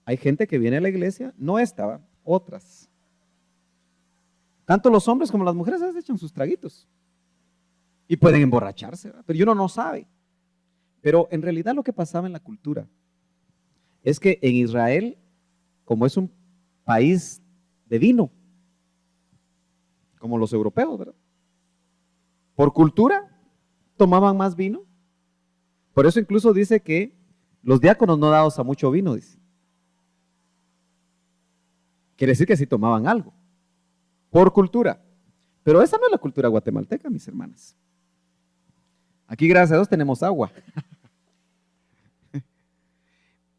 S1: Hay gente que viene a la iglesia, no esta, otras. Tanto los hombres como las mujeres se echan sus traguitos. Y pueden emborracharse, ¿verdad? Pero uno no sabe. Pero en realidad lo que pasaba en la cultura es que en Israel, como es un país de vino, como los europeos, ¿verdad? Por cultura tomaban más vino. Por eso incluso dice que los diáconos no dados a mucho vino, dice. Quiere decir que sí tomaban algo, por cultura. Pero esa no es la cultura guatemalteca, mis hermanas. Aquí, gracias a Dios, tenemos agua.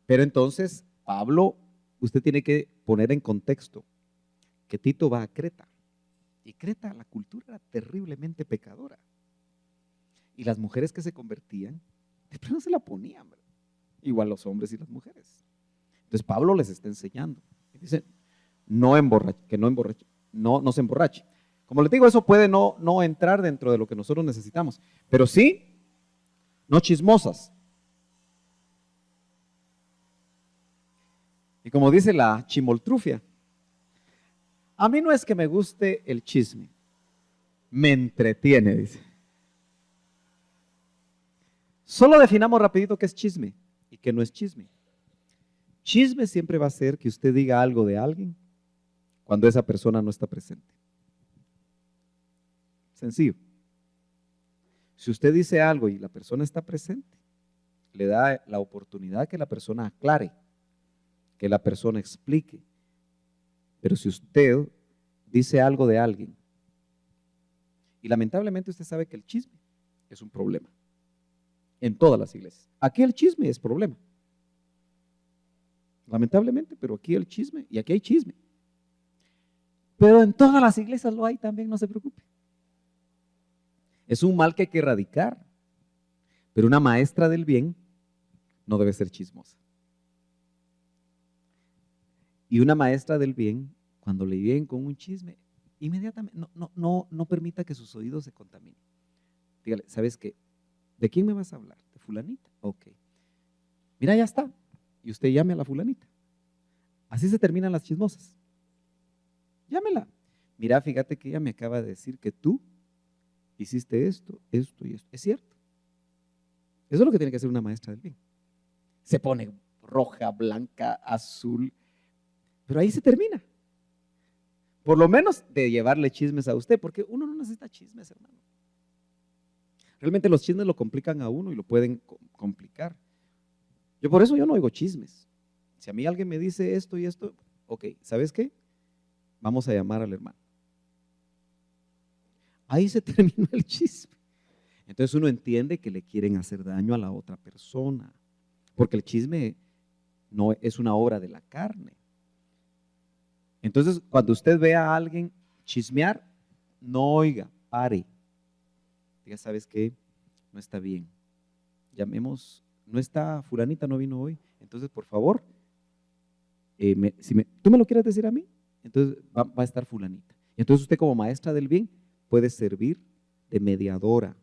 S1: Pero entonces, Pablo, usted tiene que poner en contexto que Tito va a Creta. Y Creta, la cultura era terriblemente pecadora. Y las mujeres que se convertían, de pronto se la ponían, ¿verdad? Igual los hombres y las mujeres. Entonces Pablo les está enseñando. Y dice, no se emborrache. Como les digo, eso puede no entrar dentro de lo que nosotros necesitamos. Pero sí, no chismosas. Y como dice la chimoltrufia, a mí no es que me guste el chisme, me entretiene, dice. Solo definamos rapidito qué es chisme y qué no es chisme. Chisme siempre va a ser que usted diga algo de alguien cuando esa persona no está presente. Sencillo. Si usted dice algo y la persona está presente, le da la oportunidad que la persona aclare, que la persona explique. Pero si usted dice algo de alguien, y lamentablemente usted sabe que el chisme es un problema en todas las iglesias. Aquí el chisme es problema. Lamentablemente, pero aquí el chisme, y aquí hay chisme. Pero en todas las iglesias lo hay también, no se preocupe. Es un mal que hay que erradicar. Pero una maestra del bien no debe ser chismosa. Y una maestra del bien, cuando le vienen con un chisme, inmediatamente no permita que sus oídos se contaminen. Dígale, ¿sabes qué? ¿De quién me vas a hablar? ¿De fulanita? Ok. Mira, ya está. Y usted llame a la fulanita. Así se terminan las chismosas. Llámela. Mira, fíjate que ella me acaba de decir que tú hiciste esto, esto y esto. ¿Es cierto? Eso es lo que tiene que hacer una maestra del bien. Se pone roja, blanca, azul, pero ahí se termina. Por lo menos de llevarle chismes a usted, porque uno no necesita chismes, hermano. Realmente los chismes lo complican a uno y lo pueden complicar. Por eso yo no oigo chismes. Si a mí alguien me dice esto y esto, ok, ¿sabes qué? Vamos a llamar al hermano. Ahí se terminó el chisme. Entonces uno entiende que le quieren hacer daño a la otra persona, porque el chisme no es una obra de la carne. Entonces, cuando usted ve a alguien chismear, no oiga, pare. Diga, ¿sabes qué? No está bien. Llamemos, no está fulanita, no vino hoy. Entonces, por favor, tú me lo quieres decir a mí, entonces va a estar fulanita. Entonces usted como maestra del bien puede servir de mediadora.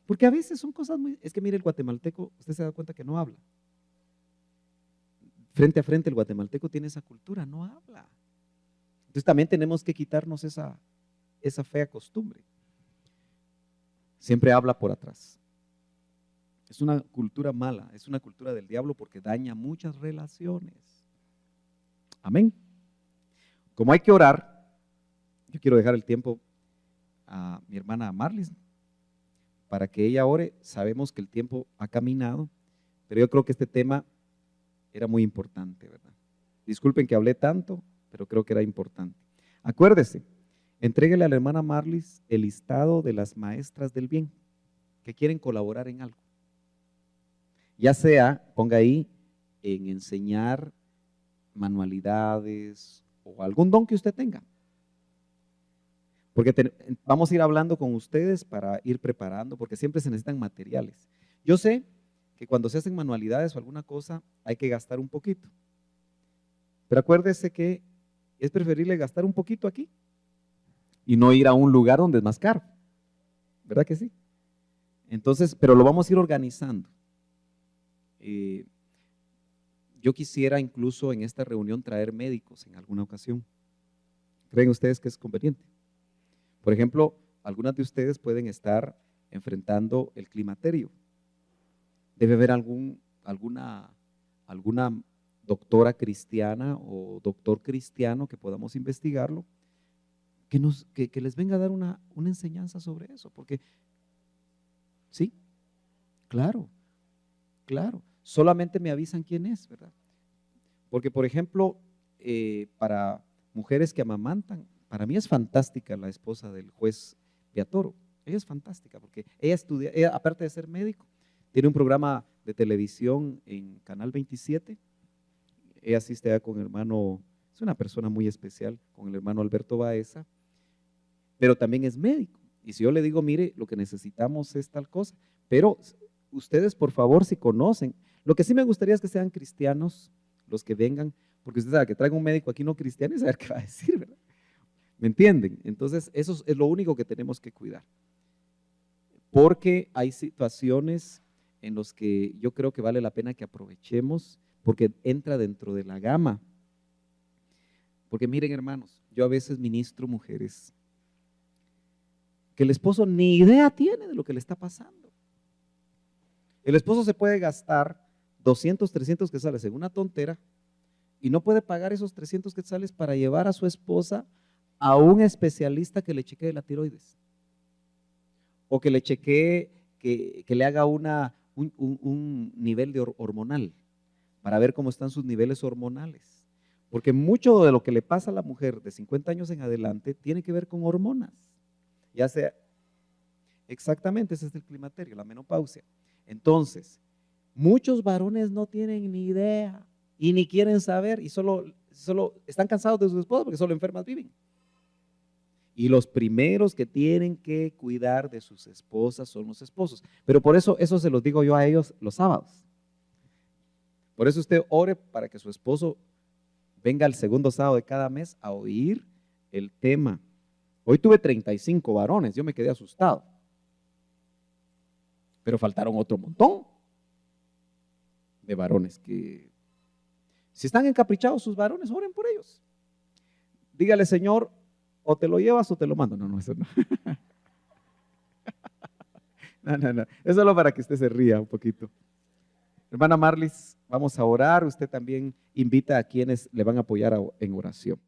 S1: Porque a veces son cosas es que mire, el guatemalteco, usted se da cuenta que no habla. Frente a frente el guatemalteco tiene esa cultura, no habla. Entonces también tenemos que quitarnos esa fea costumbre. Siempre habla por atrás. Es una cultura mala, es una cultura del diablo porque daña muchas relaciones. Amén. Como hay que orar, yo quiero dejar el tiempo a mi hermana Marlis para que ella ore. Sabemos que el tiempo ha caminado, pero yo creo que este tema era muy importante, ¿verdad? Disculpen que hablé tanto, pero creo que era importante. Acuérdese, entréguele a la hermana Marlis el listado de las maestras del bien que quieren colaborar en algo. Ya sea, ponga ahí, en enseñar manualidades o algún don que usted tenga. Porque vamos a ir hablando con ustedes para ir preparando, porque siempre se necesitan materiales. Yo sé que cuando se hacen manualidades o alguna cosa hay que gastar un poquito. Pero acuérdese que es preferible gastar un poquito aquí y no ir a un lugar donde es más caro. ¿Verdad que sí? Entonces, pero lo vamos a ir organizando. Yo quisiera incluso en esta reunión traer médicos en alguna ocasión. ¿Creen ustedes que es conveniente? Por ejemplo, algunas de ustedes pueden estar enfrentando el climaterio. Debe haber alguna doctora cristiana o doctor cristiano que podamos investigarlo, que les venga a dar una enseñanza sobre eso, porque sí, claro, claro, solamente me avisan quién es, ¿verdad? Porque, por ejemplo, para mujeres que amamantan, para mí es fantástica la esposa del juez Beatoro. Ella es fantástica porque ella estudia, aparte de ser médico, tiene un programa de televisión en Canal 27. Ella asiste allá con el hermano, es una persona muy especial, con el hermano Alberto Baeza, pero también es médico. Y si yo le digo, mire, lo que necesitamos es tal cosa, pero ustedes, por favor, si conocen, lo que sí me gustaría es que sean cristianos los que vengan, porque usted sabe que traiga un médico aquí no cristiano y saber qué va a decir, ¿verdad? ¿Me entienden? Entonces, eso es lo único que tenemos que cuidar. Porque hay situaciones en las que yo creo que vale la pena que aprovechemos, porque entra dentro de la gama. Porque miren, hermanos, yo a veces ministro mujeres que el esposo ni idea tiene de lo que le está pasando. El esposo se puede gastar 200, 300 quetzales en una tontera y no puede pagar esos 300 quetzales para llevar a su esposa a un especialista que le chequee la tiroides o que le chequee, que le haga un nivel de hormonal para ver cómo están sus niveles hormonales. Porque mucho de lo que le pasa a la mujer de 50 años en adelante tiene que ver con hormonas. Ya sea, exactamente, ese es el climaterio, la menopausia. Entonces, muchos varones no tienen ni idea y ni quieren saber y solo están cansados de sus esposas porque solo enfermas viven. Y los primeros que tienen que cuidar de sus esposas son los esposos. Pero por eso se los digo yo a ellos los sábados. Por eso usted ore para que su esposo venga el segundo sábado de cada mes a oír el tema. Hoy tuve 35 varones, yo me quedé asustado. Pero faltaron otro montón de varones que, si están encaprichados sus varones, oren por ellos. Dígale, Señor, o te lo llevas o te lo mando. No, eso no. No. Es solo para que usted se ría un poquito. Hermana Marlis, vamos a orar. Usted también invita a quienes le van a apoyar en oración.